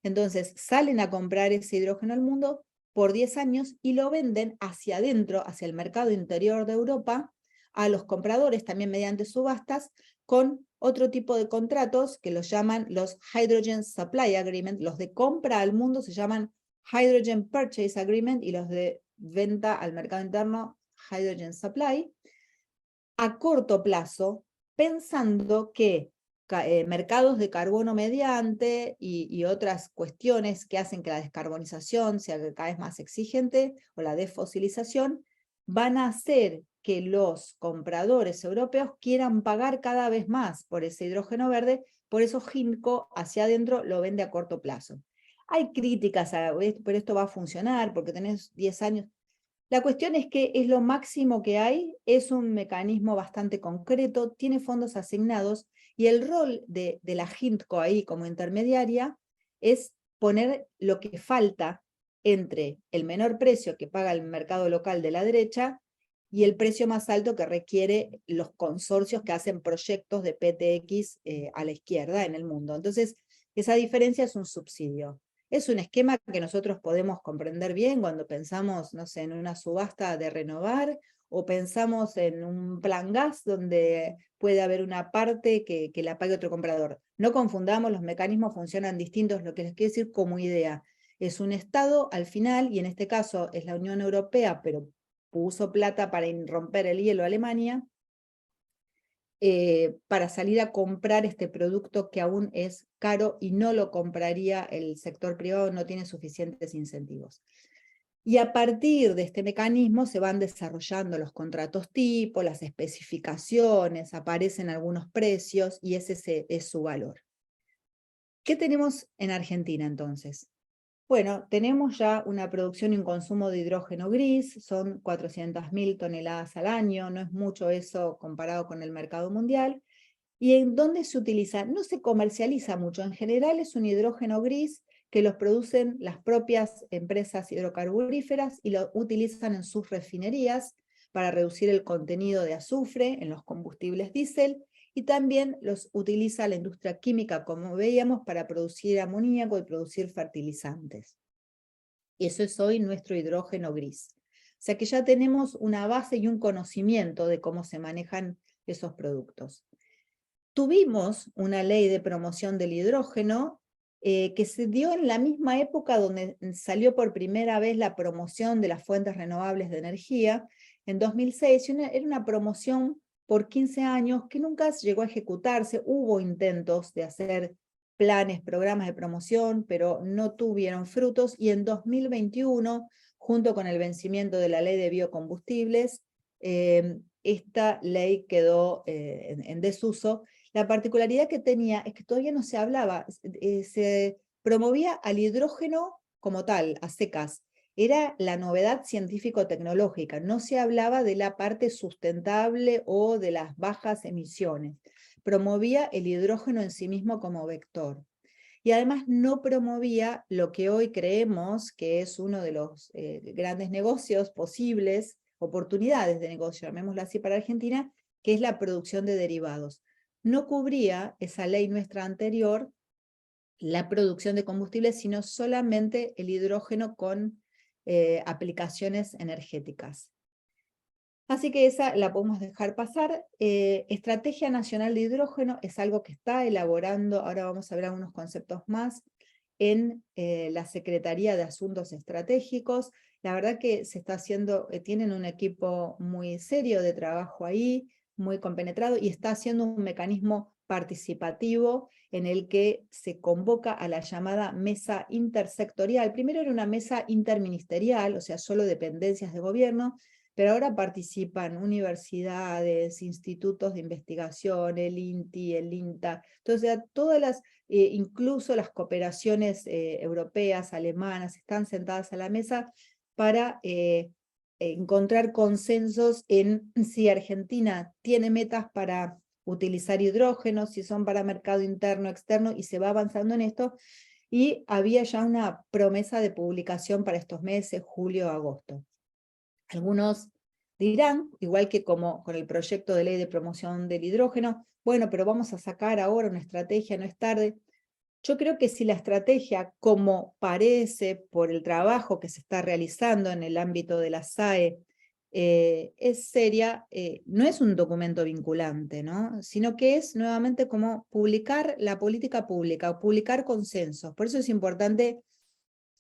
Entonces salen a comprar ese hidrógeno al mundo por 10 años y lo venden hacia adentro, hacia el mercado interior de Europa, a los compradores también mediante subastas, con otro tipo de contratos que los llaman los Hydrogen Supply Agreement. Los de compra al mundo se llaman Hydrogen Purchase Agreement, y los de venta al mercado interno, Hydrogen Supply, a corto plazo, pensando que mercados de carbono mediante y otras cuestiones que hacen que la descarbonización sea cada vez más exigente, o la desfosilización, van a hacer que los compradores europeos quieran pagar cada vez más por ese hidrógeno verde. Por eso HINTCO hacia adentro lo vende a corto plazo. Hay críticas a esto, pero esto va a funcionar porque tenés 10 años. La cuestión es que es lo máximo que hay, es un mecanismo bastante concreto, tiene fondos asignados, y el rol de la HINTCO ahí como intermediaria es poner lo que falta entre el menor precio que paga el mercado local de la derecha y el precio más alto que requiere los consorcios que hacen proyectos de PTX a la izquierda en el mundo. Entonces, esa diferencia es un subsidio. Es un esquema que nosotros podemos comprender bien cuando pensamos, no sé, en una subasta de renovar, o pensamos en un plan gas donde puede haber una parte que la pague otro comprador. No confundamos, los mecanismos funcionan distintos. Lo que les quiero decir como idea, es un Estado al final, y en este caso es la Unión Europea, pero puso plata para romper el hielo a Alemania, para salir a comprar este producto que aún es caro y no lo compraría el sector privado, no tiene suficientes incentivos. Y a partir de este mecanismo se van desarrollando los contratos tipo, las especificaciones, aparecen algunos precios y ese es su valor. ¿Qué tenemos en Argentina entonces? Bueno, tenemos ya una producción y un consumo de hidrógeno gris, son 400.000 toneladas al año, no es mucho eso comparado con el mercado mundial. ¿Y en dónde se utiliza? No se comercializa mucho, en general es un hidrógeno gris que los producen las propias empresas hidrocarburíferas y lo utilizan en sus refinerías para reducir el contenido de azufre en los combustibles diésel, y también los utiliza la industria química, como veíamos, para producir amoníaco y producir fertilizantes. Y eso es hoy nuestro hidrógeno gris. O sea que ya tenemos una base y un conocimiento de cómo se manejan esos productos. Tuvimos una ley de promoción del hidrógeno que se dio en la misma época donde salió por primera vez la promoción de las fuentes renovables de energía, en 2006, era una promoción por 15 años que nunca llegó a ejecutarse. Hubo intentos de hacer planes, programas de promoción, pero no tuvieron frutos, y en 2021, junto con el vencimiento de la ley de biocombustibles, esta ley quedó en desuso. La particularidad que tenía es que todavía no se hablaba, se promovía al hidrógeno como tal, a secas. Era la novedad científico-tecnológica, no se hablaba de la parte sustentable o de las bajas emisiones. Promovía el hidrógeno en sí mismo como vector. Y además no promovía lo que hoy creemos que es uno de los grandes negocios posibles, oportunidades de negocio, llamémoslo así para Argentina, que es la producción de derivados. No cubría esa ley nuestra anterior la producción de combustibles, sino solamente el hidrógeno con aplicaciones energéticas. Así que esa la podemos dejar pasar. Estrategia Nacional de Hidrógeno es algo que está elaborando, ahora vamos a ver algunos conceptos más, en la Secretaría de Asuntos Estratégicos. La verdad que se está haciendo, tienen un equipo muy serio de trabajo ahí, muy compenetrado, y está haciendo un mecanismo participativo en el que se convoca a la llamada mesa intersectorial. Primero era una mesa interministerial, o sea, solo dependencias de gobierno, pero ahora participan universidades, institutos de investigación, el INTI, el INTA, entonces todas las, incluso las cooperaciones europeas, alemanas, están sentadas a la mesa para encontrar consensos en si Argentina tiene metas para utilizar hidrógeno, si son para mercado interno, externo, y se va avanzando en esto, y había ya una promesa de publicación para estos meses, julio, agosto. Algunos dirán, igual que como con el proyecto de ley de promoción del hidrógeno, bueno, pero vamos a sacar ahora una estrategia, no es tarde. Yo creo que si la estrategia, como parece por el trabajo que se está realizando en el ámbito de la SAE, es seria, no es un documento vinculante, ¿no? Sino que es nuevamente como publicar la política pública o publicar consensos. Por eso es importante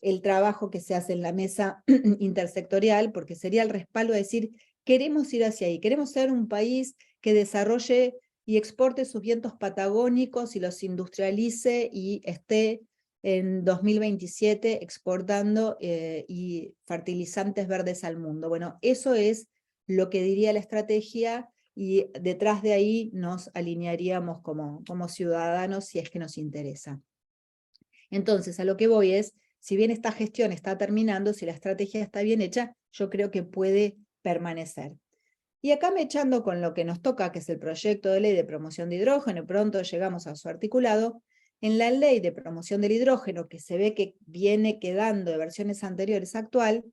el trabajo que se hace en la mesa intersectorial, porque sería el respaldo de decir, queremos ir hacia ahí, queremos ser un país que desarrolle y exporte sus vientos patagónicos y los industrialice y esté en 2027 exportando y fertilizantes verdes al mundo. Bueno, eso es lo que diría la estrategia, y detrás de ahí nos alinearíamos como ciudadanos si es que nos interesa. Entonces, a lo que voy es, si bien esta gestión está terminando, si la estrategia está bien hecha, yo creo que puede permanecer. Y acá me echando con lo que nos toca, que es el proyecto de ley de promoción de hidrógeno, pronto llegamos a su articulado. En la ley de promoción del hidrógeno, que se ve que viene quedando de versiones anteriores actual,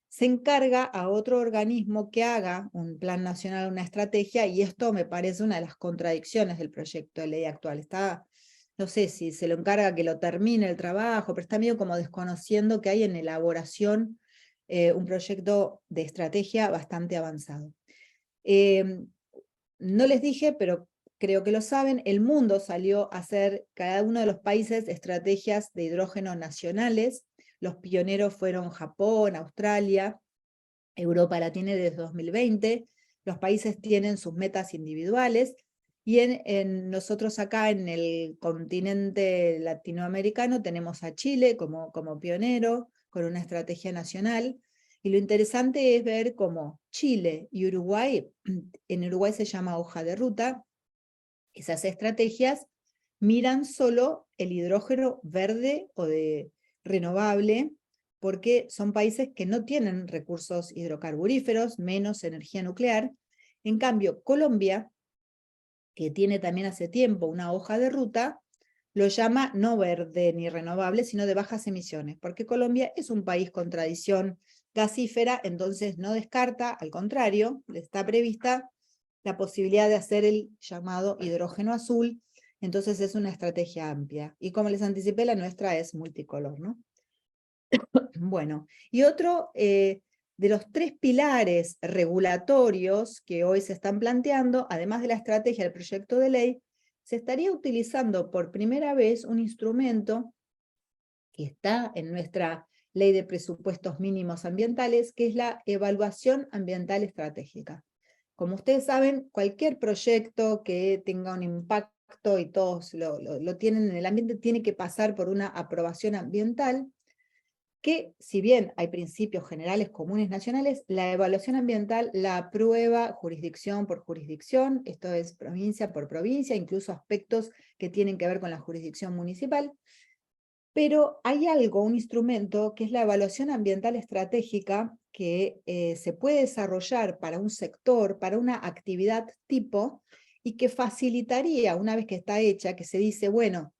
se encarga a otro organismo que haga un plan nacional, una estrategia, y esto me parece una de las contradicciones del proyecto de ley actual. Está, no sé si se lo encarga que lo termine el trabajo, pero está medio como desconociendo que hay en elaboración un proyecto de estrategia bastante avanzado. No les dije, pero creo que lo saben, el mundo salió a hacer, cada uno de los países, estrategias de hidrógeno nacionales. Los pioneros fueron Japón, Australia, Europa la tiene desde 2020, los países tienen sus metas individuales, y nosotros acá en el continente latinoamericano tenemos a Chile como pionero, con una estrategia nacional, y lo interesante es ver cómo Chile y Uruguay, en Uruguay se llama hoja de ruta, esas estrategias miran solo el hidrógeno verde o de renovable, porque son países que no tienen recursos hidrocarburíferos, menos energía nuclear. En cambio, Colombia, que tiene también hace tiempo una hoja de ruta, lo llama no verde ni renovable, sino de bajas emisiones, porque Colombia es un país con tradición gasífera, entonces no descarta, al contrario, está prevista la posibilidad de hacer el llamado hidrógeno azul, entonces es una estrategia amplia. Y como les anticipé, la nuestra es multicolor, ¿no? Bueno, y otro de los 3 pilares regulatorios que hoy se están planteando, además de la estrategia del proyecto de ley, se estaría utilizando por primera vez un instrumento que está en nuestra ley de presupuestos mínimos ambientales, que es la evaluación ambiental estratégica. Como ustedes saben, cualquier proyecto que tenga un impacto y todos lo tienen en el ambiente, tiene que pasar por una aprobación ambiental, que si bien hay principios generales comunes nacionales, la evaluación ambiental la aprueba jurisdicción por jurisdicción, esto es provincia por provincia, incluso aspectos que tienen que ver con la jurisdicción municipal. Pero hay algo, un instrumento, que es la evaluación ambiental estratégica, que se puede desarrollar para un sector, para una actividad tipo, y que facilitaría, una vez que está hecha, que se dice, bueno,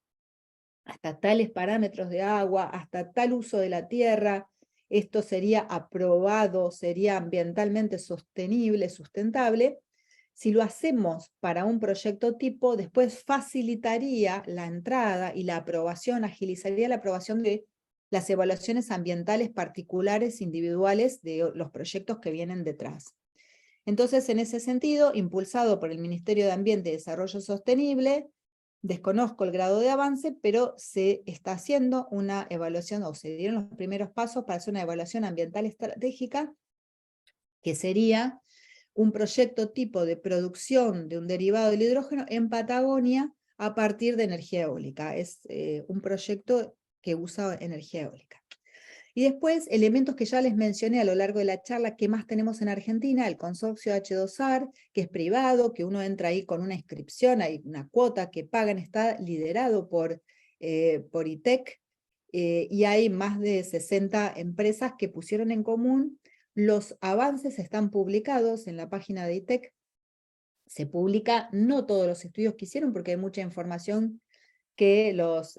hasta tales parámetros de agua, hasta tal uso de la tierra, esto sería aprobado, sería ambientalmente sostenible, sustentable. Si lo hacemos para un proyecto tipo, después facilitaría la entrada y la aprobación, agilizaría la aprobación de las evaluaciones ambientales particulares, individuales, de los proyectos que vienen detrás. Entonces, en ese sentido, impulsado por el Ministerio de Ambiente y Desarrollo Sostenible, desconozco el grado de avance, pero se está haciendo una evaluación, o se dieron los primeros pasos para hacer una evaluación ambiental estratégica, que sería un proyecto tipo de producción de un derivado del hidrógeno en Patagonia a partir de energía eólica. Es un proyecto que usa energía eólica. Y después, elementos que ya les mencioné a lo largo de la charla, que más tenemos en Argentina, el consorcio H2AR, que es privado, que uno entra ahí con una inscripción, hay una cuota que pagan, está liderado por ITEC, y hay más de 60 empresas que pusieron en común. Los avances están publicados en la página de ITEC. Se publica no todos los estudios que hicieron, porque hay mucha información que los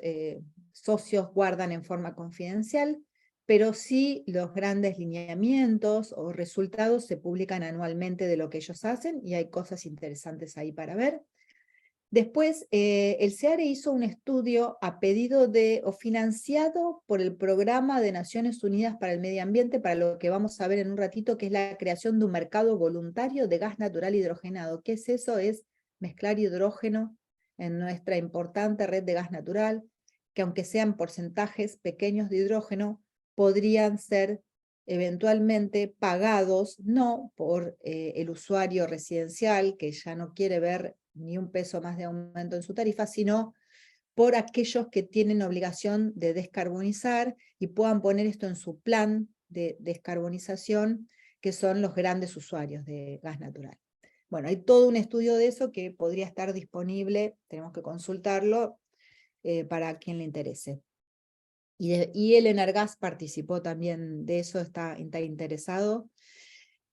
socios guardan en forma confidencial, pero sí los grandes lineamientos o resultados se publican anualmente de lo que ellos hacen, y hay cosas interesantes ahí para ver. Después, el SEARE hizo un estudio a pedido de, o financiado por el Programa de Naciones Unidas para el Medio Ambiente, para lo que vamos a ver en un ratito, que es la creación de un mercado voluntario de gas natural hidrogenado. ¿Qué es eso? Es mezclar hidrógeno en nuestra importante red de gas natural, que aunque sean porcentajes pequeños de hidrógeno, podrían ser eventualmente pagados, no por el usuario residencial, que ya no quiere ver ni un peso más de aumento en su tarifa, sino por aquellos que tienen obligación de descarbonizar y puedan poner esto en su plan de descarbonización, que son los grandes usuarios de gas natural. Bueno, hay todo un estudio de eso que podría estar disponible, tenemos que consultarlo para quien le interese. Y el Energas participó también de eso, está interesado.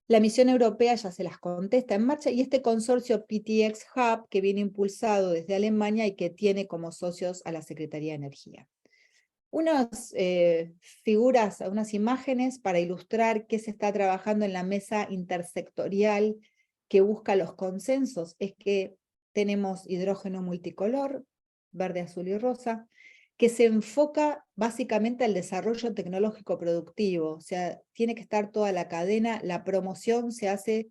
La misión europea ya se las contesta en marcha, y este consorcio PTX Hub, que viene impulsado desde Alemania y que tiene como socios a la Secretaría de Energía. Unas figuras, unas imágenes para ilustrar qué se está trabajando en la mesa intersectorial que busca los consensos. Es que tenemos hidrógeno multicolor, verde, azul y rosa, que se enfoca básicamente al desarrollo tecnológico productivo, o sea, tiene que estar toda la cadena, la promoción se hace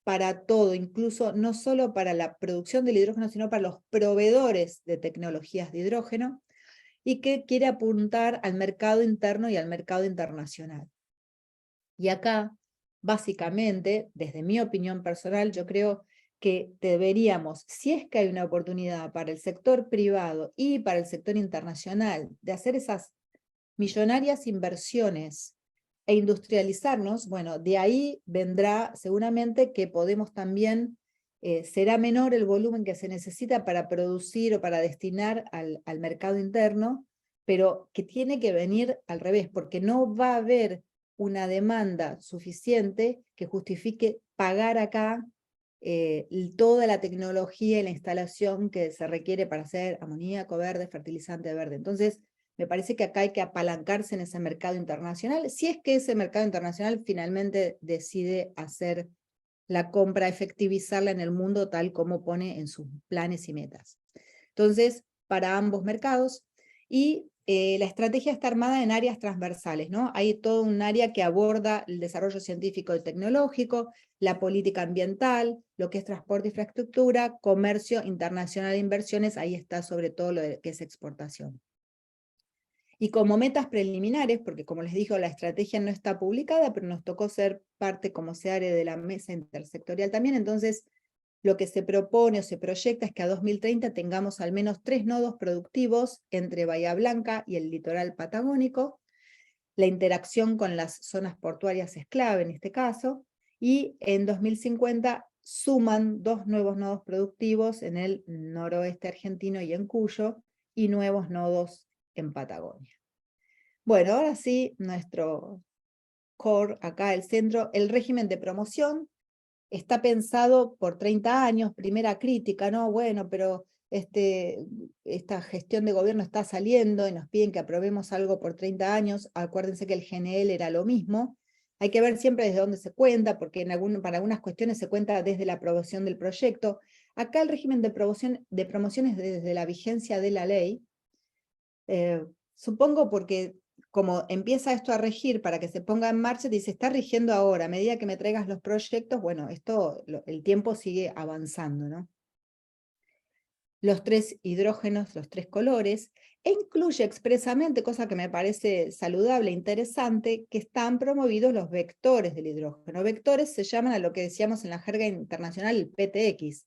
para todo, incluso no solo para la producción del hidrógeno, sino para los proveedores de tecnologías de hidrógeno, y que quiere apuntar al mercado interno y al mercado internacional. Y acá, básicamente, desde mi opinión personal, yo creo que deberíamos, si es que hay una oportunidad para el sector privado y para el sector internacional, de hacer esas millonarias inversiones e industrializarnos, bueno, de ahí vendrá seguramente que podemos también, será menor el volumen que se necesita para producir o para destinar al mercado interno, pero que tiene que venir al revés, porque no va a haber una demanda suficiente que justifique pagar acá toda la tecnología y la instalación que se requiere para hacer amoníaco verde, fertilizante verde. Entonces, me parece que acá hay que apalancarse en ese mercado internacional, si es que ese mercado internacional finalmente decide hacer la compra, efectivizarla en el mundo tal como pone en sus planes y metas. Entonces, para ambos mercados, Y la estrategia está armada en áreas transversales, ¿no? Hay todo un área que aborda el desarrollo científico y tecnológico, la política ambiental, lo que es transporte e infraestructura, comercio internacional de inversiones, ahí está sobre todo lo que es exportación. Y como metas preliminares, porque como les digo, la estrategia no está publicada, pero nos tocó ser parte como SEARE de la mesa intersectorial también, entonces lo que se propone o se proyecta es que a 2030 tengamos al menos 3 nodos productivos entre Bahía Blanca y el litoral patagónico. La interacción con las zonas portuarias es clave en este caso, y en 2050 suman 2 nuevos nodos productivos en el noroeste argentino y en Cuyo, y nuevos nodos en Patagonia. Bueno, ahora sí, nuestro core acá, el centro, el régimen de promoción está pensado por 30 años, primera crítica, ¿no? Bueno, pero esta gestión de gobierno está saliendo y nos piden que aprobemos algo por 30 años, acuérdense que el GNL era lo mismo, hay que ver siempre desde dónde se cuenta, porque para algunas cuestiones se cuenta desde la aprobación del proyecto. Acá el régimen de promoción es desde la vigencia de la ley, supongo porque como empieza esto a regir para que se ponga en marcha, dice, está rigiendo ahora, a medida que me traigas los proyectos, bueno, el tiempo sigue avanzando, ¿no? Los 3 hidrógenos, los 3 colores, e incluye expresamente, cosa que me parece saludable e interesante, que están promovidos los vectores del hidrógeno. Vectores se llaman a lo que decíamos en la jerga internacional el PTX,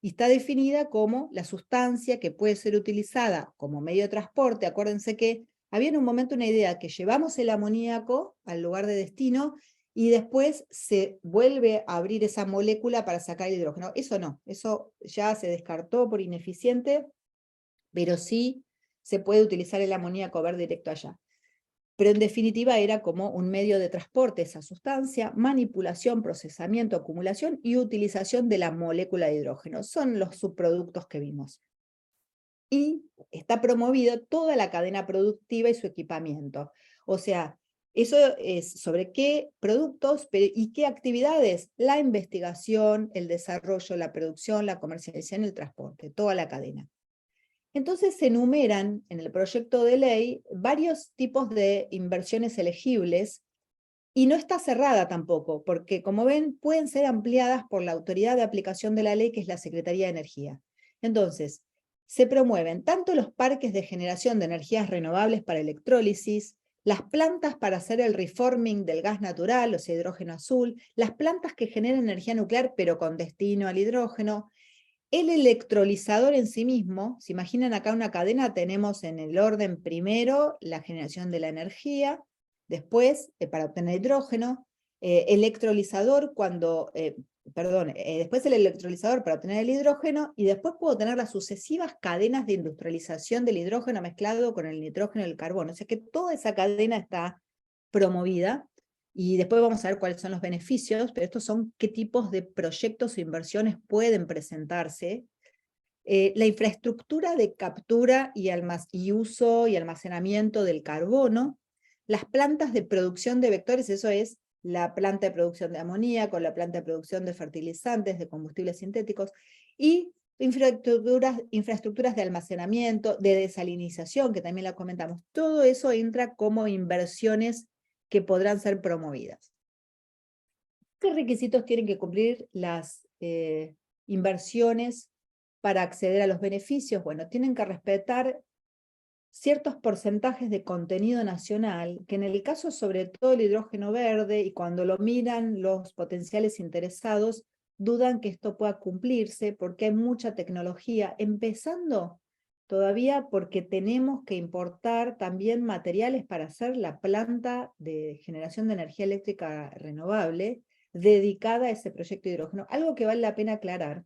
y está definida como la sustancia que puede ser utilizada como medio de transporte. Acuérdense que había en un momento una idea que llevamos el amoníaco al lugar de destino y después se vuelve a abrir esa molécula para sacar el hidrógeno. Eso no, eso ya se descartó por ineficiente, pero sí se puede utilizar el amoníaco verde directo allá. Pero en definitiva era como un medio de transporte esa sustancia, manipulación, procesamiento, acumulación y utilización de la molécula de hidrógeno. Son los subproductos que vimos. Y está promovido toda la cadena productiva y su equipamiento. O sea, eso es sobre qué productos y qué actividades: la investigación, el desarrollo, la producción, la comercialización y el transporte, toda la cadena. Entonces se enumeran en el proyecto de ley varios tipos de inversiones elegibles, y no está cerrada tampoco, porque como ven, pueden ser ampliadas por la autoridad de aplicación de la ley, que es la Secretaría de Energía. Entonces, se promueven tanto los parques de generación de energías renovables para electrólisis, las plantas para hacer el reforming del gas natural, o sea, hidrógeno azul, las plantas que generan energía nuclear pero con destino al hidrógeno, el electrolizador en sí mismo. Se imaginan acá una cadena, tenemos en el orden primero la generación de la energía, después para obtener hidrógeno, electrolizador después el electrolizador para obtener el hidrógeno, y después puedo tener las sucesivas cadenas de industrialización del hidrógeno mezclado con el nitrógeno y el carbono. O sea que toda esa cadena está promovida. Y después vamos a ver cuáles son los beneficios, pero estos son qué tipos de proyectos o inversiones pueden presentarse. La infraestructura de captura y uso y almacenamiento del carbono, las plantas de producción de vectores, eso es la planta de producción de amoníaco, la planta de producción de fertilizantes, de combustibles sintéticos, y infraestructuras de almacenamiento, de desalinización, que también la comentamos. Todo eso entra como inversiones que podrán ser promovidas. ¿Qué requisitos tienen que cumplir las inversiones para acceder a los beneficios? Bueno, tienen que respetar ciertos porcentajes de contenido nacional, que en el caso sobre todo el hidrógeno verde, y cuando lo miran los potenciales interesados, dudan que esto pueda cumplirse porque hay mucha tecnología, empezando todavía porque tenemos que importar también materiales para hacer la planta de generación de energía eléctrica renovable dedicada a ese proyecto de hidrógeno. Algo que vale la pena aclarar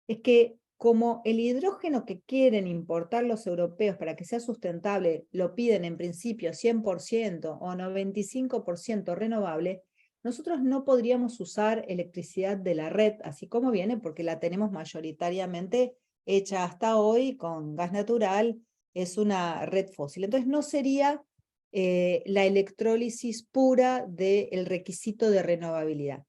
es que como el hidrógeno que quieren importar los europeos para que sea sustentable lo piden en principio 100% o 95% renovable, nosotros no podríamos usar electricidad de la red así como viene, porque la tenemos mayoritariamente hecha hasta hoy con gas natural, es una red fósil. Entonces no sería la electrólisis pura del requisito de renovabilidad.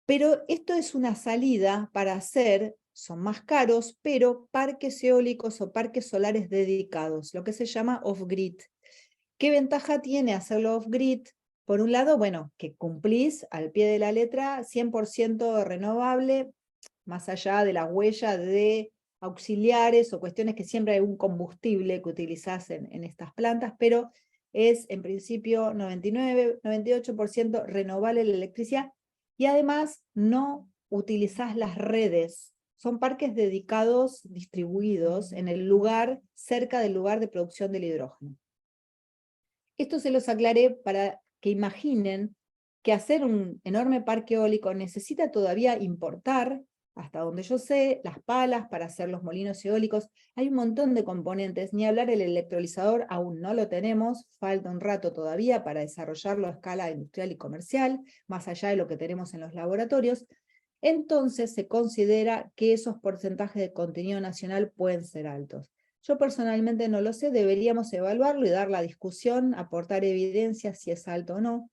Pero esto es una salida para hacer son más caros, pero parques eólicos o parques solares dedicados, lo que se llama off-grid. ¿Qué ventaja tiene hacerlo off-grid? Por un lado, bueno, que cumplís al pie de la letra 100% renovable, más allá de la huella de auxiliares o cuestiones que siempre hay un combustible que utilizás en estas plantas, pero es en principio 99, 98% renovable la electricidad y además no utilizás las redes. Son parques dedicados, distribuidos en el lugar, cerca del lugar de producción del hidrógeno. Esto se los aclaré para que imaginen que hacer un enorme parque eólico necesita todavía importar, hasta donde yo sé, las palas para hacer los molinos eólicos. Hay un montón de componentes, ni hablar el electrolizador, aún no lo tenemos, falta un rato todavía para desarrollarlo a escala industrial y comercial, más allá de lo que tenemos en los laboratorios. Entonces se considera que esos porcentajes de contenido nacional pueden ser altos. Yo personalmente no lo sé, deberíamos evaluarlo y dar la discusión, aportar evidencia si es alto o no.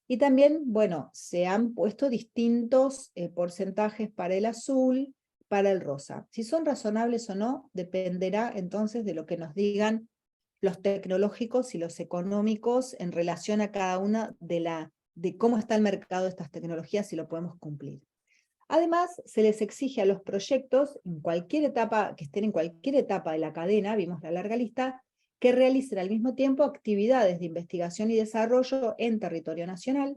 Y también, bueno, se han puesto distintos porcentajes para el azul, para el rosa. Si son razonables o no, dependerá entonces de lo que nos digan los tecnológicos y los económicos en relación a cada una de cómo está el mercado de estas tecnologías, si lo podemos cumplir. Además, se les exige a los proyectos, en cualquier etapa, que estén en cualquier etapa de la cadena, vimos la larga lista, que realicen al mismo tiempo actividades de investigación y desarrollo en territorio nacional.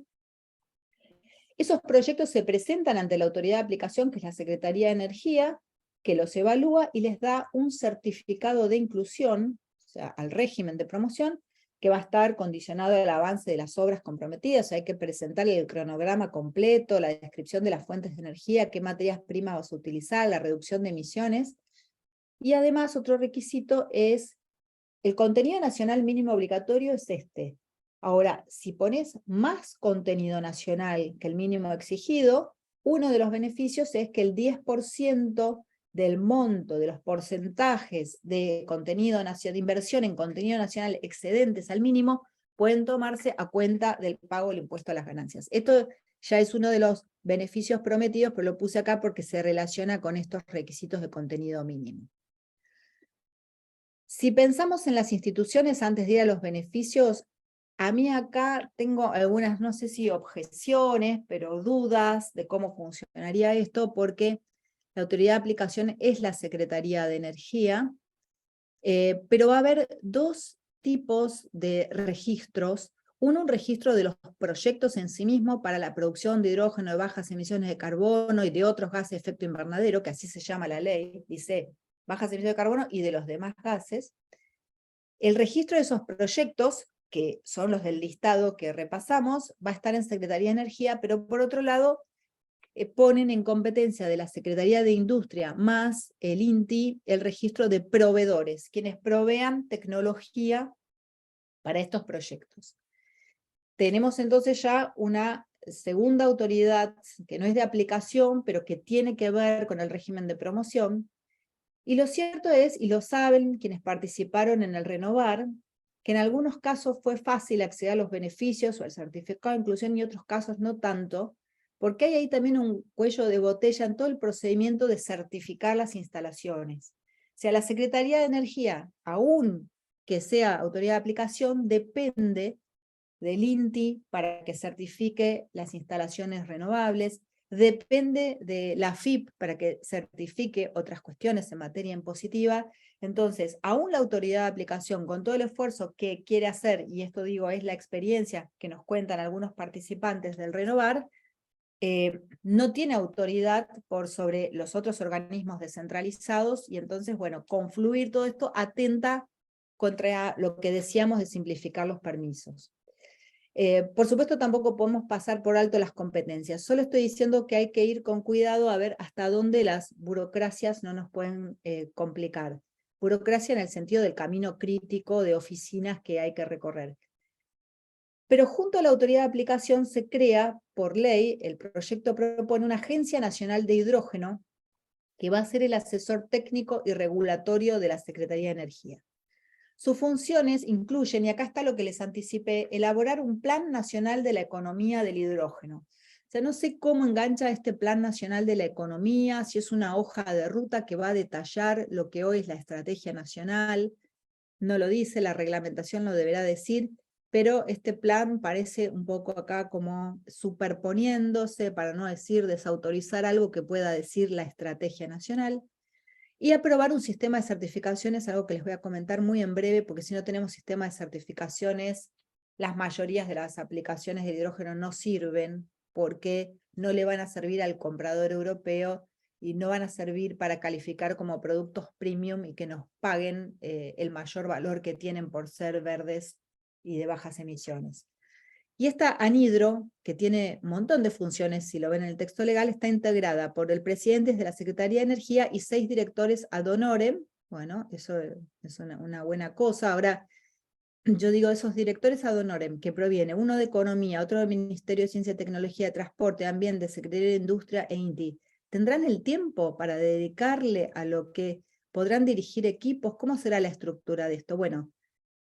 Esos proyectos se presentan ante la autoridad de aplicación, que es la Secretaría de Energía, que los evalúa y les da un certificado de inclusión, o sea, al régimen de promoción, que va a estar condicionado al avance de las obras comprometidas. O sea, hay que presentar el cronograma completo, la descripción de las fuentes de energía, qué materias primas vas a utilizar, la reducción de emisiones. Y además, otro requisito es el contenido nacional mínimo obligatorio es este. Ahora, si pones más contenido nacional que el mínimo exigido, uno de los beneficios es que el 10% del monto de los porcentajes de contenido nacional, de inversión en contenido nacional excedentes al mínimo, pueden tomarse a cuenta del pago del impuesto a las ganancias. Esto ya es uno de los beneficios prometidos, pero lo puse acá porque se relaciona con estos requisitos de contenido mínimo. Si pensamos en las instituciones antes de ir a los beneficios, a mí acá tengo algunas, no sé si objeciones, pero dudas de cómo funcionaría esto, porque la autoridad de aplicación es la Secretaría de Energía, pero va a haber dos tipos de registros. Uno, un registro de los proyectos en sí mismo para la producción de hidrógeno de bajas emisiones de carbono y de otros gases de efecto invernadero, que así se llama la ley, dice bajas emisiones de carbono y de los demás gases. El registro de esos proyectos, que son los del listado que repasamos, va a estar en Secretaría de Energía, pero por otro lado, ponen en competencia de la Secretaría de Industria más el INTI el registro de proveedores, quienes provean tecnología para estos proyectos. Tenemos entonces ya una segunda autoridad que no es de aplicación, pero que tiene que ver con el régimen de promoción. Y lo cierto es, y lo saben quienes participaron en el Renovar, que en algunos casos fue fácil acceder a los beneficios o al certificado de inclusión y en otros casos no tanto, porque hay ahí también un cuello de botella en todo el procedimiento de certificar las instalaciones. O sea, la Secretaría de Energía, aún que sea autoridad de aplicación, depende del INTI para que certifique las instalaciones renovables, depende de la FIP para que certifique otras cuestiones en materia impositiva. Entonces, aún la autoridad de aplicación, con todo el esfuerzo que quiere hacer, y esto digo es la experiencia que nos cuentan algunos participantes del Renovar, no tiene autoridad por sobre los otros organismos descentralizados, y entonces, bueno, confluir todo esto atenta contra lo que decíamos de simplificar los permisos. Por supuesto, tampoco podemos pasar por alto las competencias. Solo estoy diciendo que hay que ir con cuidado a ver hasta dónde las burocracias no nos pueden complicar. Burocracia en el sentido del camino crítico de oficinas que hay que recorrer. Pero junto a la autoridad de aplicación se crea, por ley, el proyecto propone una Agencia Nacional de Hidrógeno, que va a ser el asesor técnico y regulatorio de la Secretaría de Energía. Sus funciones incluyen, y acá está lo que les anticipé, elaborar un plan nacional de la economía del hidrógeno. O sea, no sé cómo engancha este Plan Nacional de la Economía, si es una hoja de ruta que va a detallar lo que hoy es la estrategia nacional. No lo dice, la reglamentación lo deberá decir, pero este plan parece un poco acá como superponiéndose, para no decir desautorizar algo que pueda decir la estrategia nacional. Y aprobar un sistema de certificaciones, algo que les voy a comentar muy en breve, porque si no tenemos sistema de certificaciones, las mayorías de las aplicaciones de hidrógeno no sirven, porque no le van a servir al comprador europeo y no van a servir para calificar como productos premium y que nos paguen el mayor valor que tienen por ser verdes y de bajas emisiones. Y esta anhidro, que tiene un montón de funciones, si lo ven en el texto legal, está integrada por el presidente de la Secretaría de Energía y 6 directores ad honorem. Bueno, eso es una buena cosa. Ahora, yo digo esos directores ad honorem, que proviene uno de Economía, otro del Ministerio de Ciencia, Tecnología, Transporte, Ambiente, Secretaría de Industria e INTI. ¿Tendrán el tiempo para dedicarle a lo que podrán dirigir equipos? ¿Cómo será la estructura de esto? Bueno,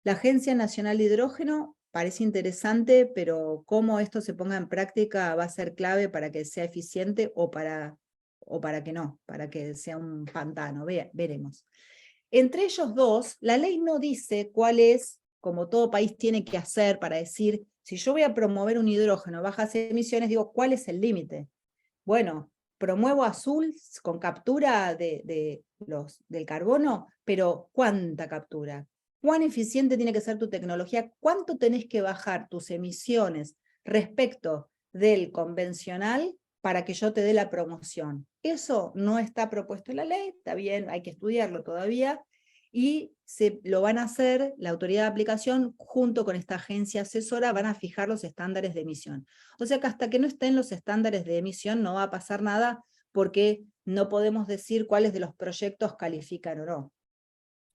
la Agencia Nacional de Hidrógeno parece interesante, pero cómo esto se ponga en práctica va a ser clave para que sea eficiente o para que no, para que sea un pantano, veremos. Entre ellos dos, la ley no dice cuál es, como todo país tiene que hacer para decir, si yo voy a promover un hidrógeno, bajas emisiones, digo, ¿cuál es el límite? Bueno, promuevo azul con captura del carbono, pero ¿cuánta captura? ¿Cuán eficiente tiene que ser tu tecnología? ¿Cuánto tenés que bajar tus emisiones respecto del convencional para que yo te dé la promoción? Eso no está propuesto en la ley, está bien, hay que estudiarlo todavía, y lo van a hacer, la autoridad de aplicación, junto con esta agencia asesora, van a fijar los estándares de emisión. O sea que hasta que no estén los estándares de emisión no va a pasar nada, porque no podemos decir cuáles de los proyectos califican o no.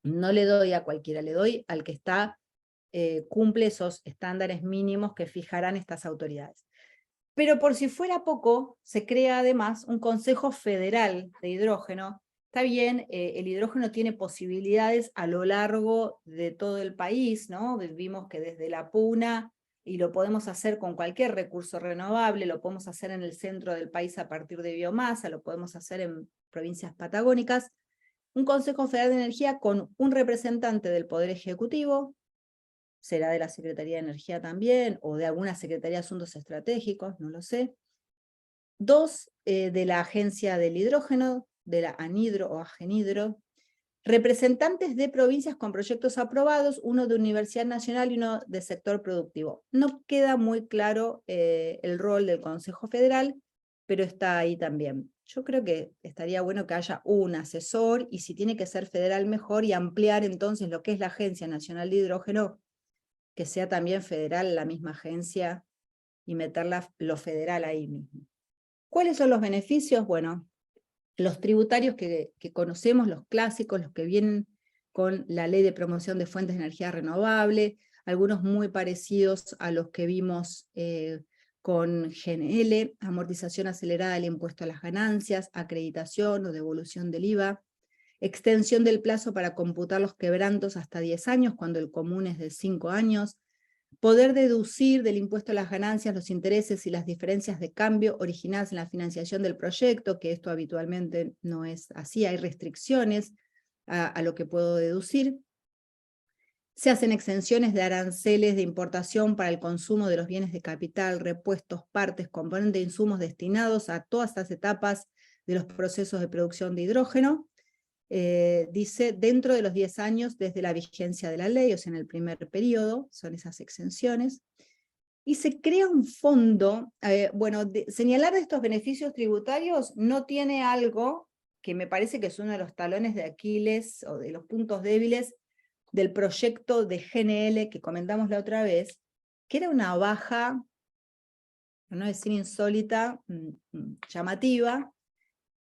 No le doy a cualquiera, le doy al que cumple esos estándares mínimos que fijarán estas autoridades. Pero por si fuera poco, se crea además un Consejo Federal de Hidrógeno. Está bien, el hidrógeno tiene posibilidades a lo largo de todo el país, ¿no? Vimos que desde la puna, y lo podemos hacer con cualquier recurso renovable, lo podemos hacer en el centro del país a partir de biomasa, lo podemos hacer en provincias patagónicas. Un Consejo Federal de Energía con un representante del Poder Ejecutivo, será de la Secretaría de Energía también, o de alguna Secretaría de Asuntos Estratégicos, no lo sé. 2 de la Agencia del Hidrógeno, de la ANHIDRO o AGENHIDRO, representantes de provincias con proyectos aprobados, uno de Universidad Nacional y uno de sector productivo. No queda muy claro el rol del Consejo Federal, pero está ahí también. Yo creo que estaría bueno que haya un asesor, y si tiene que ser federal mejor, y ampliar entonces lo que es la Agencia Nacional de Hidrógeno, que sea también federal la misma agencia, y meter lo federal ahí mismo. ¿Cuáles son los beneficios? Bueno, los tributarios que conocemos, los clásicos, los que vienen con la Ley de Promoción de Fuentes de Energía Renovable, algunos muy parecidos a los que vimos con GNL, amortización acelerada del impuesto a las ganancias, acreditación o devolución del IVA, extensión del plazo para computar los quebrantos hasta 10 años, cuando el común es de 5 años, poder deducir del impuesto a las ganancias los intereses y las diferencias de cambio originadas en la financiación del proyecto, que esto habitualmente no es así, hay restricciones a lo que puedo deducir. Se hacen exenciones de aranceles de importación para el consumo de los bienes de capital, repuestos, partes, componentes de insumos destinados a todas estas etapas de los procesos de producción de hidrógeno. Dice, dentro de los 10 años desde la vigencia de la ley, o sea, en el primer periodo, son esas exenciones. Y se crea un fondo, bueno, señalar de estos beneficios tributarios no tiene algo que me parece que es uno de los talones de Aquiles, o de los puntos débiles del proyecto de GNL que comentamos la otra vez, que era una baja, por no decir insólita, llamativa,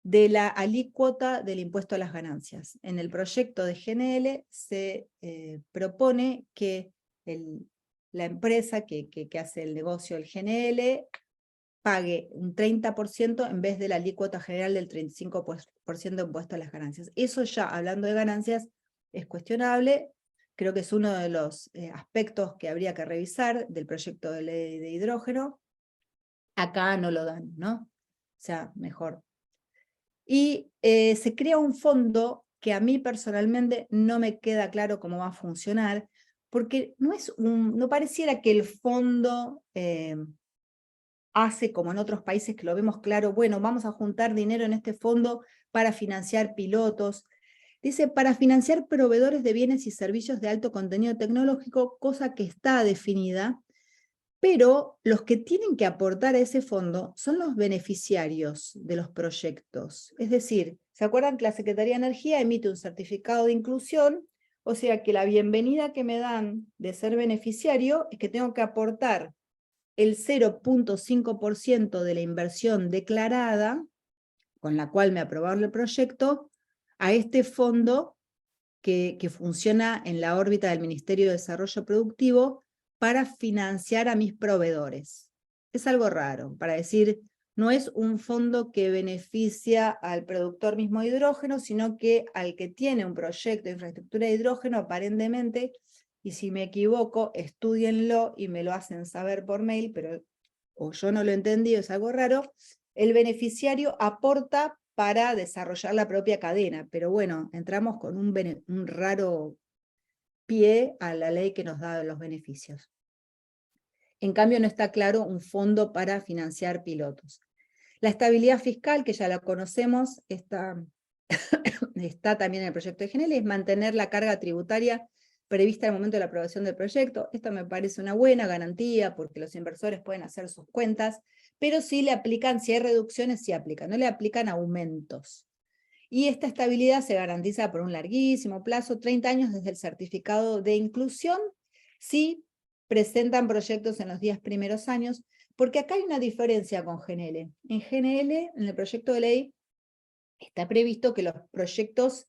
de la alícuota del impuesto a las ganancias. En el proyecto de GNL se propone que la empresa que hace el negocio del GNL pague un 30% en vez de la alícuota general del 35% de impuesto a las ganancias. Eso ya, hablando de ganancias, es cuestionable. Creo que es uno de los aspectos que habría que revisar del proyecto de ley de hidrógeno. acá no lo dan, ¿no? O sea, mejor. Y se crea un fondo que a mí personalmente no me queda claro cómo va a funcionar, porque no pareciera que el fondo hace como en otros países que lo vemos claro, bueno, vamos a juntar dinero en este fondo para financiar pilotos. Dice, para financiar proveedores de bienes y servicios de alto contenido tecnológico, cosa que está definida, pero los que tienen que aportar a ese fondo son los beneficiarios de los proyectos. Es decir, ¿se acuerdan que la Secretaría de Energía emite un certificado de inclusión? O sea que la bienvenida que me dan de ser beneficiario es que tengo que aportar el 0,5% de la inversión declarada, con la cual me aprobaron el proyecto, a este fondo que funciona en la órbita del Ministerio de Desarrollo Productivo para financiar a mis proveedores. Es algo raro, para decir, no es un fondo que beneficia al productor mismo de hidrógeno, sino que al que tiene un proyecto de infraestructura de hidrógeno, aparentemente, y si me equivoco, estúdienlo y me lo hacen saber por mail, pero o yo no lo entendí, es algo raro, el beneficiario aporta para desarrollar la propia cadena, pero bueno, entramos con un raro pie a la ley que nos da los beneficios. En cambio, no está claro un fondo para financiar pilotos. La estabilidad fiscal, que ya la conocemos, está también en el proyecto de GNL, es mantener la carga tributaria prevista al momento de la aprobación del proyecto. Esto me parece una buena garantía porque los inversores pueden hacer sus cuentas, pero sí le aplican, si hay reducciones, sí aplican, no le aplican aumentos. Y esta estabilidad se garantiza por un larguísimo plazo, 30 años desde el certificado de inclusión, si presentan proyectos en los 10 primeros años, porque acá hay una diferencia con GNL. En GNL, en el proyecto de ley, está previsto que los proyectos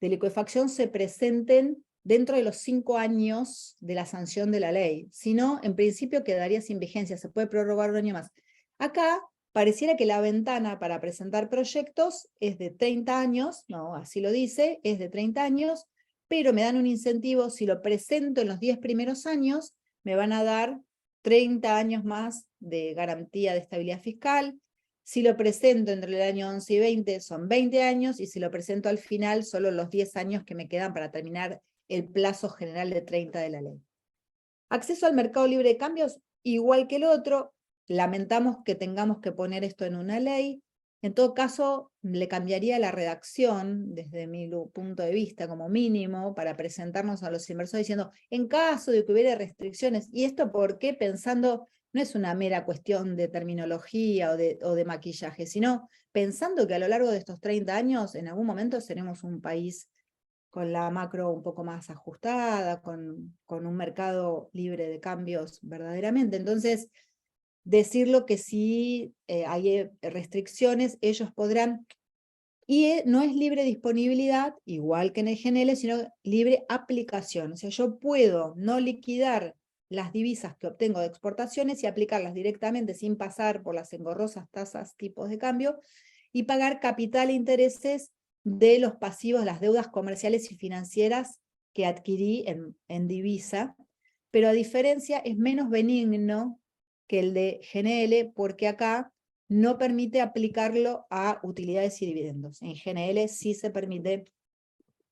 de liquefacción se presenten dentro de los 5 años de la sanción de la ley. Si no, en principio quedaría sin vigencia, se puede prorrogar un año más. Acá pareciera que la ventana para presentar proyectos es de 30 años, no, así lo dice, es de 30 años, pero me dan un incentivo, si lo presento en los 10 primeros años, me van a dar 30 años más de garantía de estabilidad fiscal. Si lo presento entre el año 11 y 20 son 20 años, y si lo presento al final, solo los 10 años que me quedan para terminar el plazo general de 30 de la ley. Acceso al mercado libre de cambios, igual que el otro, lamentamos que tengamos que poner esto en una ley. En todo caso, le cambiaría la redacción, desde mi punto de vista, como mínimo, para presentarnos a los inversores diciendo, en caso de que hubiera restricciones, y esto por qué pensando, no es una mera cuestión de terminología o de maquillaje, sino pensando que a lo largo de estos 30 años, en algún momento seremos un país con la macro un poco más ajustada, con un mercado libre de cambios verdaderamente. Entonces, decirlo que si hay restricciones, ellos podrán, y no es libre disponibilidad, igual que en el GNL, sino libre aplicación. O sea, yo puedo no liquidar las divisas que obtengo de exportaciones y aplicarlas directamente sin pasar por las engorrosas tasas, tipos de cambio, y pagar capital e intereses de los pasivos, las deudas comerciales y financieras que adquirí en divisa, pero a diferencia es menos benigno que el de GNL, porque acá no permite aplicarlo a utilidades y dividendos. En GNL sí se permite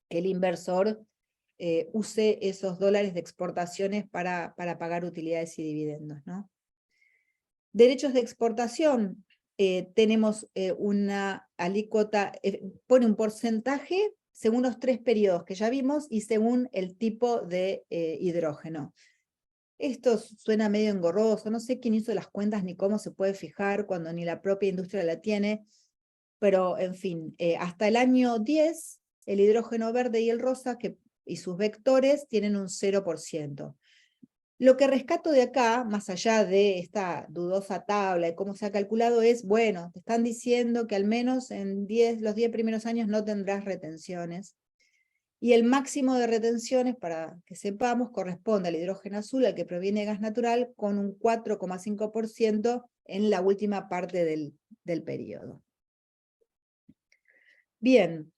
que el inversor use esos dólares de exportaciones para pagar utilidades y dividendos, ¿no? Derechos de exportación, tenemos una alícuota, pone un porcentaje según los 3 periodos que ya vimos y según el tipo de hidrógeno. Esto suena medio engorroso, no sé quién hizo las cuentas ni cómo se puede fijar cuando ni la propia industria la tiene, pero en fin, hasta el año 10, el hidrógeno verde y el rosa y sus vectores tienen un 0%. Lo que rescato de acá, más allá de esta dudosa tabla y cómo se ha calculado, es, bueno, te están diciendo que al menos en los 10 primeros años no tendrás retenciones. Y el máximo de retenciones, para que sepamos, corresponde al hidrógeno azul, al que proviene de gas natural, con un 4,5% en la última parte del periodo. Bien,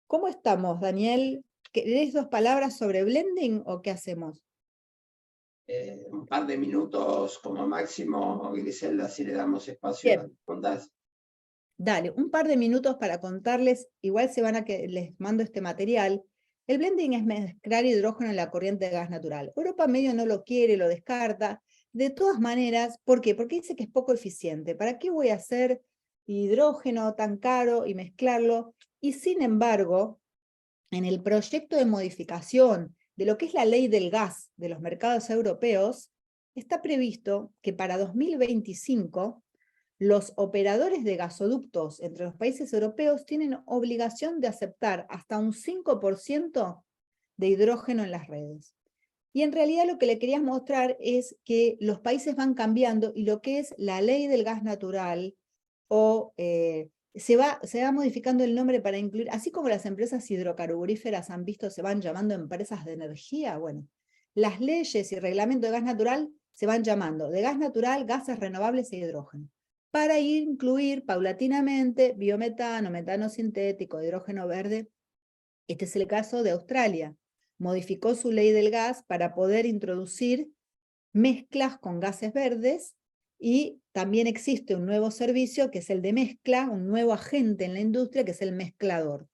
¿cómo estamos, Daniel? ¿Querés 2 palabras sobre blending o qué hacemos? un par de minutos como máximo, Griselda, si le damos espacio Bien. a las preguntas. Dale, un par de minutos para contarles, igual se van a que les mando este material. El blending es mezclar hidrógeno en la corriente de gas natural. Europa medio no lo quiere, lo descarta. De todas maneras, ¿por qué? Porque dice que es poco eficiente. ¿Para qué voy a hacer hidrógeno tan caro y mezclarlo? Y sin embargo, en el proyecto de modificación de lo que es la ley del gas de los mercados europeos, está previsto que para 2025 los operadores de gasoductos entre los países europeos tienen obligación de aceptar hasta un 5% de hidrógeno en las redes. Y en realidad lo que le quería mostrar es que los países van cambiando y lo que es la ley del gas natural o se va modificando el nombre para incluir, así como las empresas hidrocarburíferas han visto se van llamando empresas de energía, bueno, las leyes y reglamentos de gas natural se van llamando de gas natural, gases renovables e hidrógeno, para incluir paulatinamente biometano, metano sintético, hidrógeno verde. Este es el caso de Australia. Modificó su ley del gas para poder introducir mezclas con gases verdes y también existe un nuevo servicio que es el de mezcla, un nuevo agente en la industria que es el mezclador.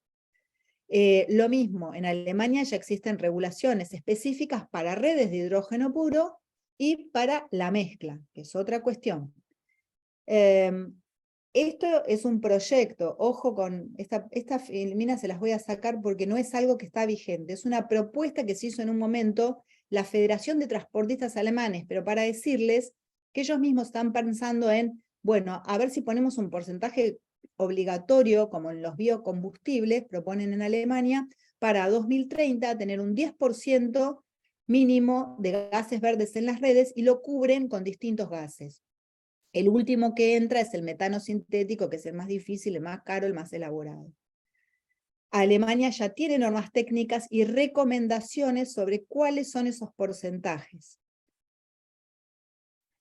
Lo mismo, en Alemania ya existen regulaciones específicas para redes de hidrógeno puro y para la mezcla, que es otra cuestión. Esto es un proyecto, ojo con esta filmina, se las voy a sacar porque no es algo que está vigente, es una propuesta que se hizo en un momento la Federación de Transportistas Alemanes, pero para decirles que ellos mismos están pensando en, bueno, a ver si ponemos un porcentaje obligatorio, como en los biocombustibles, proponen en Alemania, para 2030 tener un 10% mínimo de gases verdes en las redes y lo cubren con distintos gases. El último que entra es el metano sintético, que es el más difícil, el más caro, el más elaborado. Alemania ya tiene normas técnicas y recomendaciones sobre cuáles son esos porcentajes.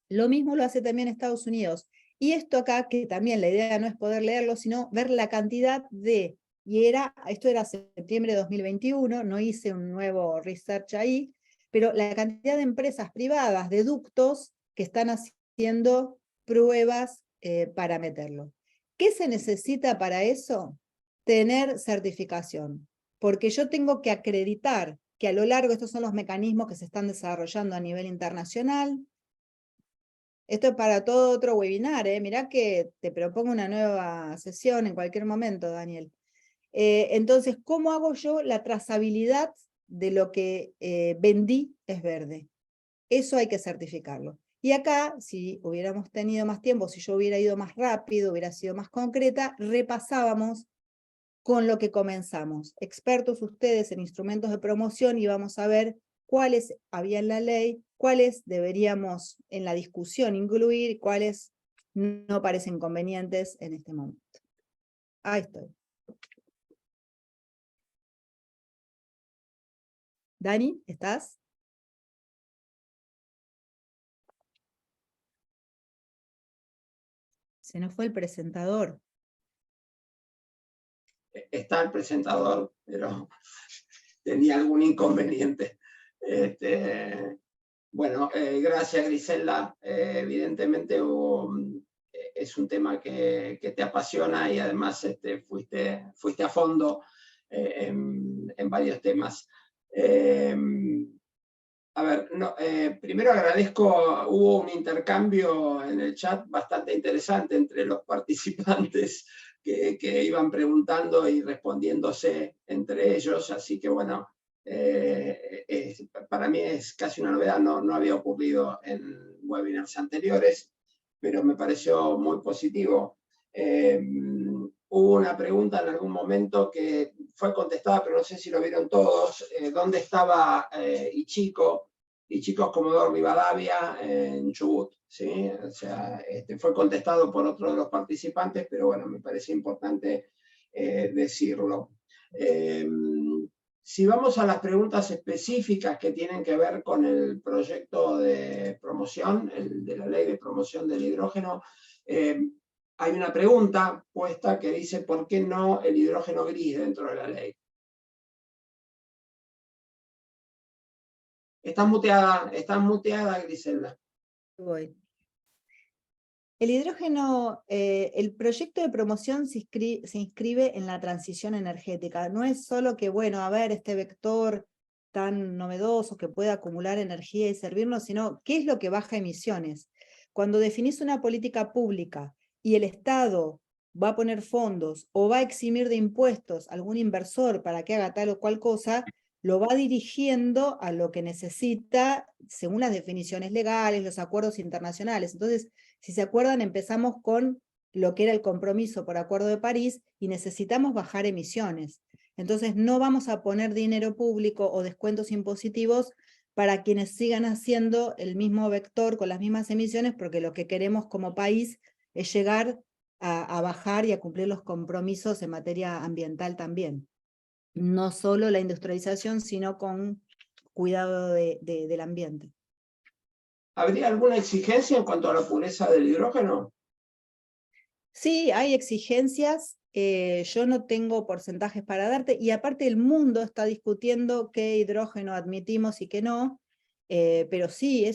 Lo mismo lo hace también Estados Unidos. Y esto acá, que también la idea no es poder leerlo, sino ver la cantidad de, esto era septiembre de 2021, no hice un nuevo research ahí, pero la cantidad de empresas privadas, de ductos, que están haciendo pruebas para meterlo. ¿Qué se necesita para eso? Tener certificación, porque yo tengo que acreditar que a lo largo, estos son los mecanismos que se están desarrollando a nivel internacional. Esto es para todo otro webinar, mirá que te propongo una nueva sesión en cualquier momento, Daniel. Entonces, ¿cómo hago yo la trazabilidad de lo que vendí es verde? Eso hay que certificarlo. Y acá, si hubiéramos tenido más tiempo, si yo hubiera ido más rápido, hubiera sido más concreta, repasábamos con lo que comenzamos. Expertos ustedes en instrumentos de promoción y vamos a ver cuáles había en la ley, cuáles deberíamos en la discusión incluir y cuáles no parecen convenientes en este momento. Ahí estoy. Dani, ¿estás? Se nos fue el presentador. Está el presentador, pero tenía algún inconveniente. Bueno, gracias, Griselda. Evidentemente es un tema que te apasiona y además fuiste a fondo en varios temas. A ver, primero agradezco, hubo un intercambio en el chat bastante interesante entre los participantes que iban preguntando y respondiéndose entre ellos, así que bueno, para mí es casi una novedad, no había ocurrido en webinars anteriores, pero me pareció muy positivo. Hubo una pregunta en algún momento que fue contestada, pero no sé si lo vieron todos, ¿dónde estaba Ichico? Ichico es Comodoro Rivadavia en Chubut, ¿sí? O sea, fue contestado por otro de los participantes, pero bueno, me parece importante decirlo. Si vamos a las preguntas específicas que tienen que ver con el proyecto de promoción, el de la ley de promoción del hidrógeno, hay una pregunta puesta que dice ¿por qué no el hidrógeno gris dentro de la ley? Estás muteada, Griselda. Voy. El hidrógeno, el proyecto de promoción se inscribe en la transición energética. No es solo que, bueno, a ver, este vector tan novedoso que puede acumular energía y servirnos, sino qué es lo que baja emisiones. Cuando definís una política pública y el Estado va a poner fondos o va a eximir de impuestos a algún inversor para que haga tal o cual cosa, lo va dirigiendo a lo que necesita según las definiciones legales, los acuerdos internacionales. Entonces, si se acuerdan, empezamos con lo que era el compromiso por Acuerdo de París y necesitamos bajar emisiones. Entonces no vamos a poner dinero público o descuentos impositivos para quienes sigan haciendo el mismo vector con las mismas emisiones, porque lo que queremos como país es llegar a bajar y a cumplir los compromisos en materia ambiental también. No solo la industrialización, sino con cuidado del ambiente. ¿Habría alguna exigencia en cuanto a la pureza del hidrógeno? Sí, hay exigencias, yo no tengo porcentajes para darte, y aparte el mundo está discutiendo qué hidrógeno admitimos y qué no, pero sí,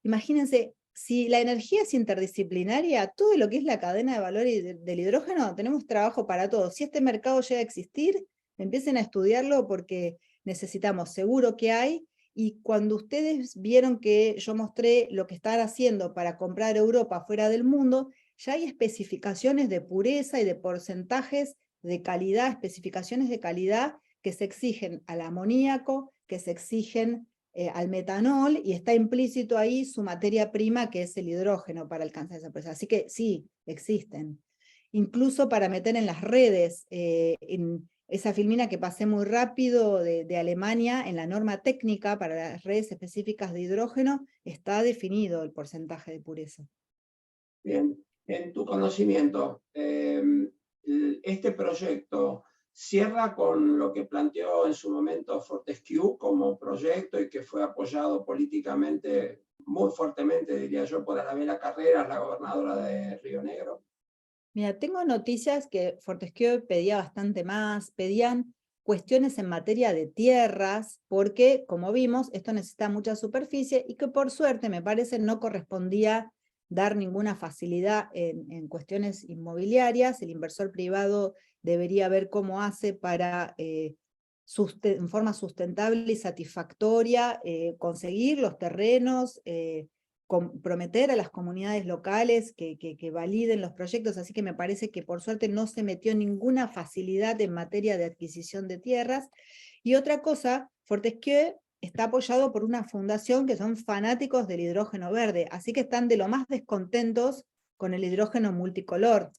imagínense, si la energía es interdisciplinaria, todo lo que es la cadena de valor del hidrógeno, tenemos trabajo para todos. Si este mercado llega a existir, empiecen a estudiarlo porque necesitamos, seguro que hay, y cuando ustedes vieron que yo mostré lo que están haciendo para comprar Europa fuera del mundo, ya hay especificaciones de pureza y de porcentajes de calidad, especificaciones de calidad que se exigen al amoníaco, que se exigen al metanol, y está implícito ahí su materia prima, que es el hidrógeno, para alcanzar esa pureza. Así que sí, existen. Incluso para meter en las redes, en esa filmina que pasé muy rápido de Alemania, en la norma técnica para las redes específicas de hidrógeno, está definido el porcentaje de pureza. Bien, en tu conocimiento, este proyecto cierra con lo que planteó en su momento Fortescue como proyecto y que fue apoyado políticamente muy fuertemente, diría yo, por Anabela Carreras, la gobernadora de Río Negro. Mira, tengo noticias que Fortescue pedía bastante más, pedían cuestiones en materia de tierras, porque, como vimos, esto necesita mucha superficie y que por suerte, me parece, no correspondía dar ninguna facilidad en cuestiones inmobiliarias. El inversor privado debería ver cómo hace para, en forma sustentable y satisfactoria, conseguir los terrenos, comprometer a las comunidades locales que validen los proyectos, así que me parece que por suerte no se metió ninguna facilidad en materia de adquisición de tierras. Y otra cosa, Fortescue está apoyado por una fundación que son fanáticos del hidrógeno verde, así que están de lo más descontentos con el hidrógeno multicolor.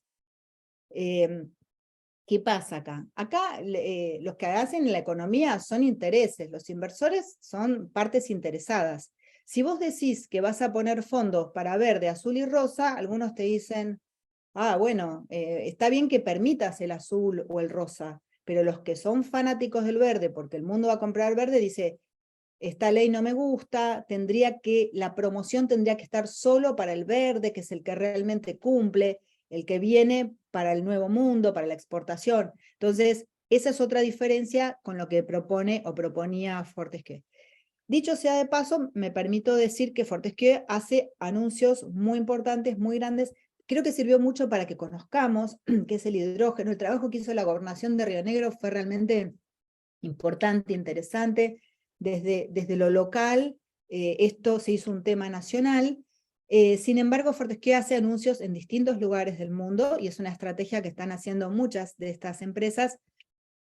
¿Qué pasa acá? Acá los que hacen la economía son intereses, los inversores son partes interesadas. Si vos decís que vas a poner fondos para verde, azul y rosa, algunos te dicen, ah, bueno, está bien que permitas el azul o el rosa, pero los que son fanáticos del verde, porque el mundo va a comprar verde, dice, esta ley no me gusta, la promoción tendría que estar solo para el verde, que es el que realmente cumple, el que viene para el nuevo mundo, para la exportación. Entonces, esa es otra diferencia con lo que propone o proponía Fortescue. Dicho sea de paso, me permito decir que Fortescue hace anuncios muy importantes, muy grandes. Creo que sirvió mucho para que conozcamos qué es el hidrógeno. El trabajo que hizo la gobernación de Río Negro fue realmente importante, interesante. Desde lo local, esto se hizo un tema nacional. Sin embargo, Fortescue hace anuncios en distintos lugares del mundo y es una estrategia que están haciendo muchas de estas empresas.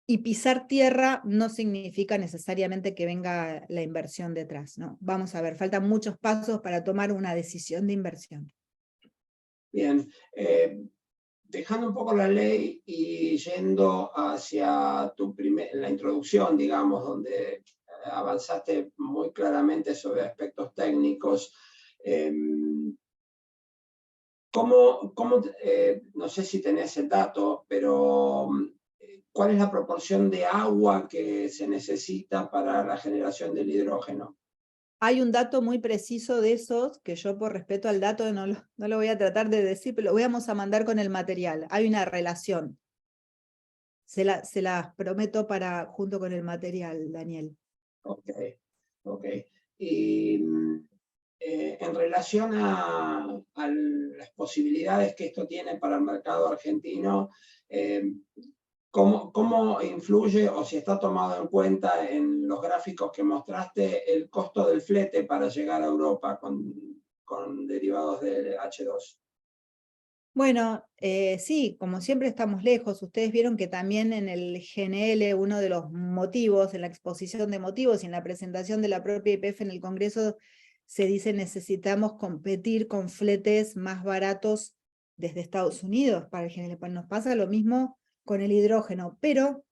Y pisar tierra no significa necesariamente que venga la inversión detrás, ¿no? Vamos a ver, faltan muchos pasos para tomar una decisión de inversión. Bien, dejando un poco la ley y yendo hacia la introducción, digamos, donde avanzaste muy claramente sobre aspectos técnicos, no sé si tenés el dato, pero ¿cuál es la proporción de agua que se necesita para la generación del hidrógeno? Hay un dato muy preciso de esos, que yo por respeto al dato no lo voy a tratar de decir, pero lo vamos a mandar con el material. Hay una relación. Se las prometo junto con el material, Daniel. Ok, ok. Y en relación a las posibilidades que esto tiene para el mercado argentino, ¿cómo influye o si está tomado en cuenta en los gráficos que mostraste el costo del flete para llegar a Europa con derivados de H2? Bueno, sí, como siempre estamos lejos. Ustedes vieron que también en el GNL, uno de los motivos, en la exposición de motivos y en la presentación de la propia YPF en el Congreso, se dice necesitamos competir con fletes más baratos desde Estados Unidos para el GNL. Nos pasa lo mismo con el hidrógeno, pero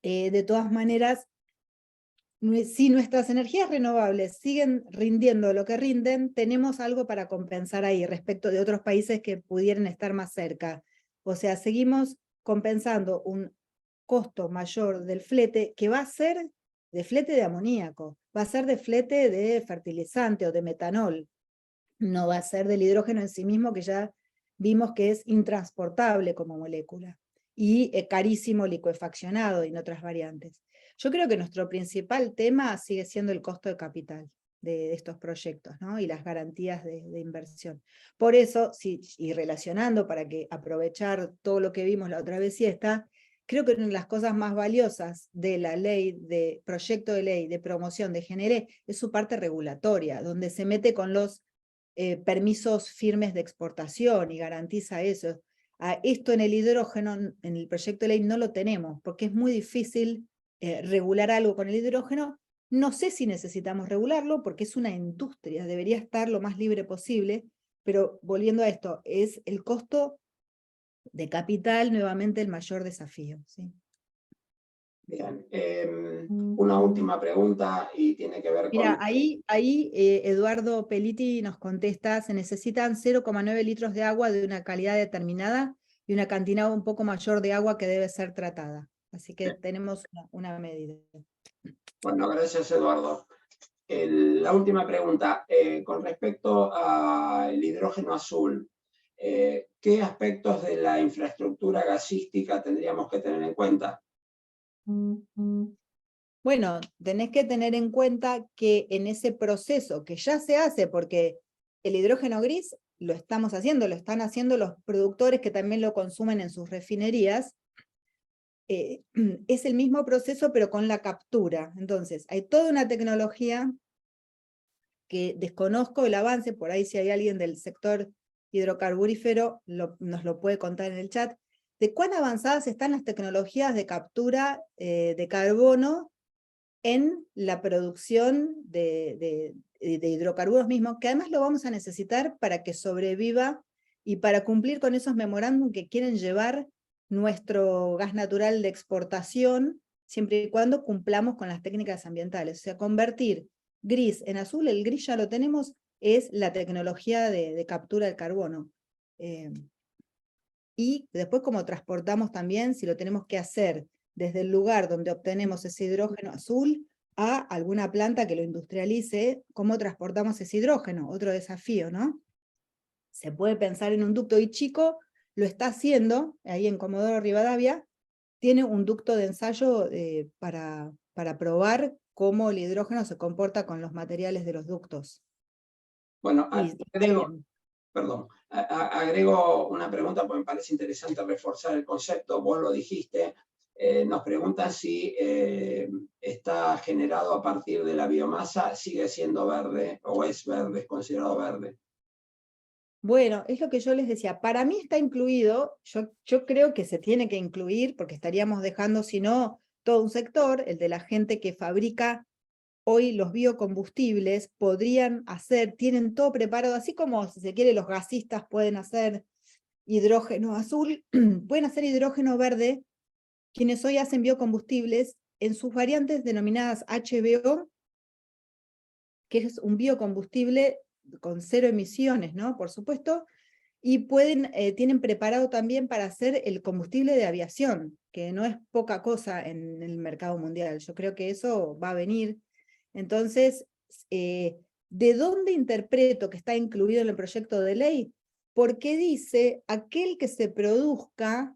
de todas maneras, si nuestras energías renovables siguen rindiendo lo que rinden, tenemos algo para compensar ahí respecto de otros países que pudieran estar más cerca. O sea, seguimos compensando un costo mayor del flete, que va a ser de flete de amoníaco, va a ser de flete de fertilizante o de metanol, no va a ser del hidrógeno en sí mismo, que ya vimos que es intransportable como molécula, y carísimo licuefaccionado en otras variantes. Yo creo que nuestro principal tema sigue siendo el costo de capital de estos proyectos, ¿no? Y las garantías de inversión. Por eso, y relacionando para que aprovechar todo lo que vimos la otra vez siesta, creo que una de las cosas más valiosas de la proyecto de ley de promoción de GNL es su parte regulatoria, donde se mete con los permisos firmes de exportación y garantiza eso. Esto en el hidrógeno, en el proyecto de ley no lo tenemos, porque es muy difícil regular algo con el hidrógeno. No sé si necesitamos regularlo, porque es una industria, debería estar lo más libre posible, pero volviendo a esto, es el costo de capital nuevamente el mayor desafío, ¿sí? Bien, una última pregunta y tiene que ver con... Mira, ahí Eduardo Peliti nos contesta, se necesitan 0,9 litros de agua de una calidad determinada y una cantidad un poco mayor de agua que debe ser tratada. Así que tenemos una medida. Bueno, gracias Eduardo. La última pregunta, con respecto al hidrógeno azul, ¿qué aspectos de la infraestructura gasística tendríamos que tener en cuenta? Bueno, tenés que tener en cuenta que en ese proceso que ya se hace, porque el hidrógeno gris lo estamos haciendo, lo están haciendo los productores que también lo consumen en sus refinerías, es el mismo proceso pero con la captura. Entonces, hay toda una tecnología que desconozco el avance, por ahí si hay alguien del sector hidrocarburífero nos lo puede contar en el chat, de cuán avanzadas están las tecnologías de captura de carbono en la producción de hidrocarburos mismos, que además lo vamos a necesitar para que sobreviva y para cumplir con esos memorándum que quieren llevar nuestro gas natural de exportación, siempre y cuando cumplamos con las técnicas ambientales. O sea, convertir gris en azul, el gris ya lo tenemos, es la tecnología de captura del carbono. Y después como transportamos también, si lo tenemos que hacer desde el lugar donde obtenemos ese hidrógeno azul a alguna planta que lo industrialice, ¿cómo transportamos ese hidrógeno? Otro desafío, ¿no? Se puede pensar en un ducto, y Chico lo está haciendo, ahí en Comodoro Rivadavia, tiene un ducto de ensayo para probar cómo el hidrógeno se comporta con los materiales de los ductos. Bueno, Y agrego una pregunta porque me parece interesante reforzar el concepto, vos lo dijiste, nos preguntan si está generado a partir de la biomasa, sigue siendo verde o es verde, es considerado verde. Bueno, es lo que yo les decía, para mí está incluido, yo creo que se tiene que incluir, porque estaríamos dejando, si no, todo un sector, el de la gente que fabrica hoy los biocombustibles, podrían hacer, tienen todo preparado, así como si se quiere los gasistas pueden hacer hidrógeno azul, pueden hacer hidrógeno verde, quienes hoy hacen biocombustibles en sus variantes denominadas HBO, que es un biocombustible con 0 emisiones, ¿no? Por supuesto, y tienen preparado también para hacer el combustible de aviación, que no es poca cosa en el mercado mundial. Yo creo que eso va a venir. Entonces, ¿de dónde interpreto que está incluido en el proyecto de ley? Porque dice aquel que se produzca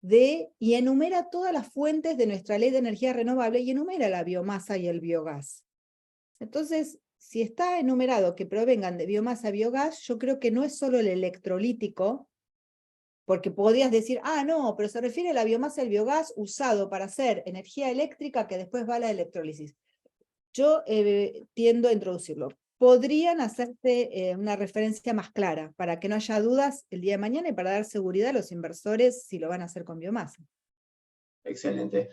y enumera todas las fuentes de nuestra ley de energía renovable y enumera la biomasa y el biogás. Entonces, si está enumerado que provengan de biomasa, biogás, yo creo que no es solo el electrolítico, porque podrías decir, ah, no, pero se refiere a la biomasa, el biogás usado para hacer energía eléctrica que después va a la electrólisis. Yo tiendo a introducirlo. Podrían hacerte una referencia más clara, para que no haya dudas el día de mañana y para dar seguridad a los inversores si lo van a hacer con biomasa. Excelente.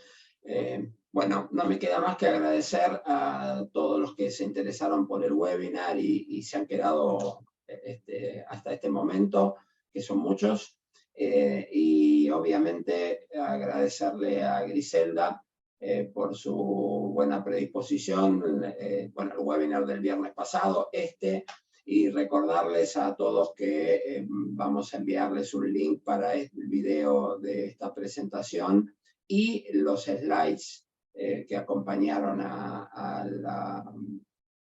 Bueno, no me queda más que agradecer a todos los que se interesaron por el webinar y se han quedado hasta este momento, que son muchos. Y obviamente agradecerle a Griselda por su buena predisposición, bueno, el webinar del viernes pasado, y recordarles a todos que vamos a enviarles un link para el video de esta presentación y los slides que acompañaron a la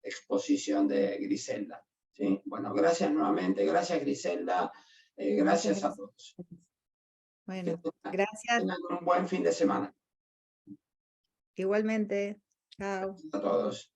exposición de Griselda. ¿Sí? Bueno, gracias nuevamente, gracias Griselda, gracias a todos. Bueno, gracias. Tengan un buen fin de semana. Igualmente. Chao. A todos.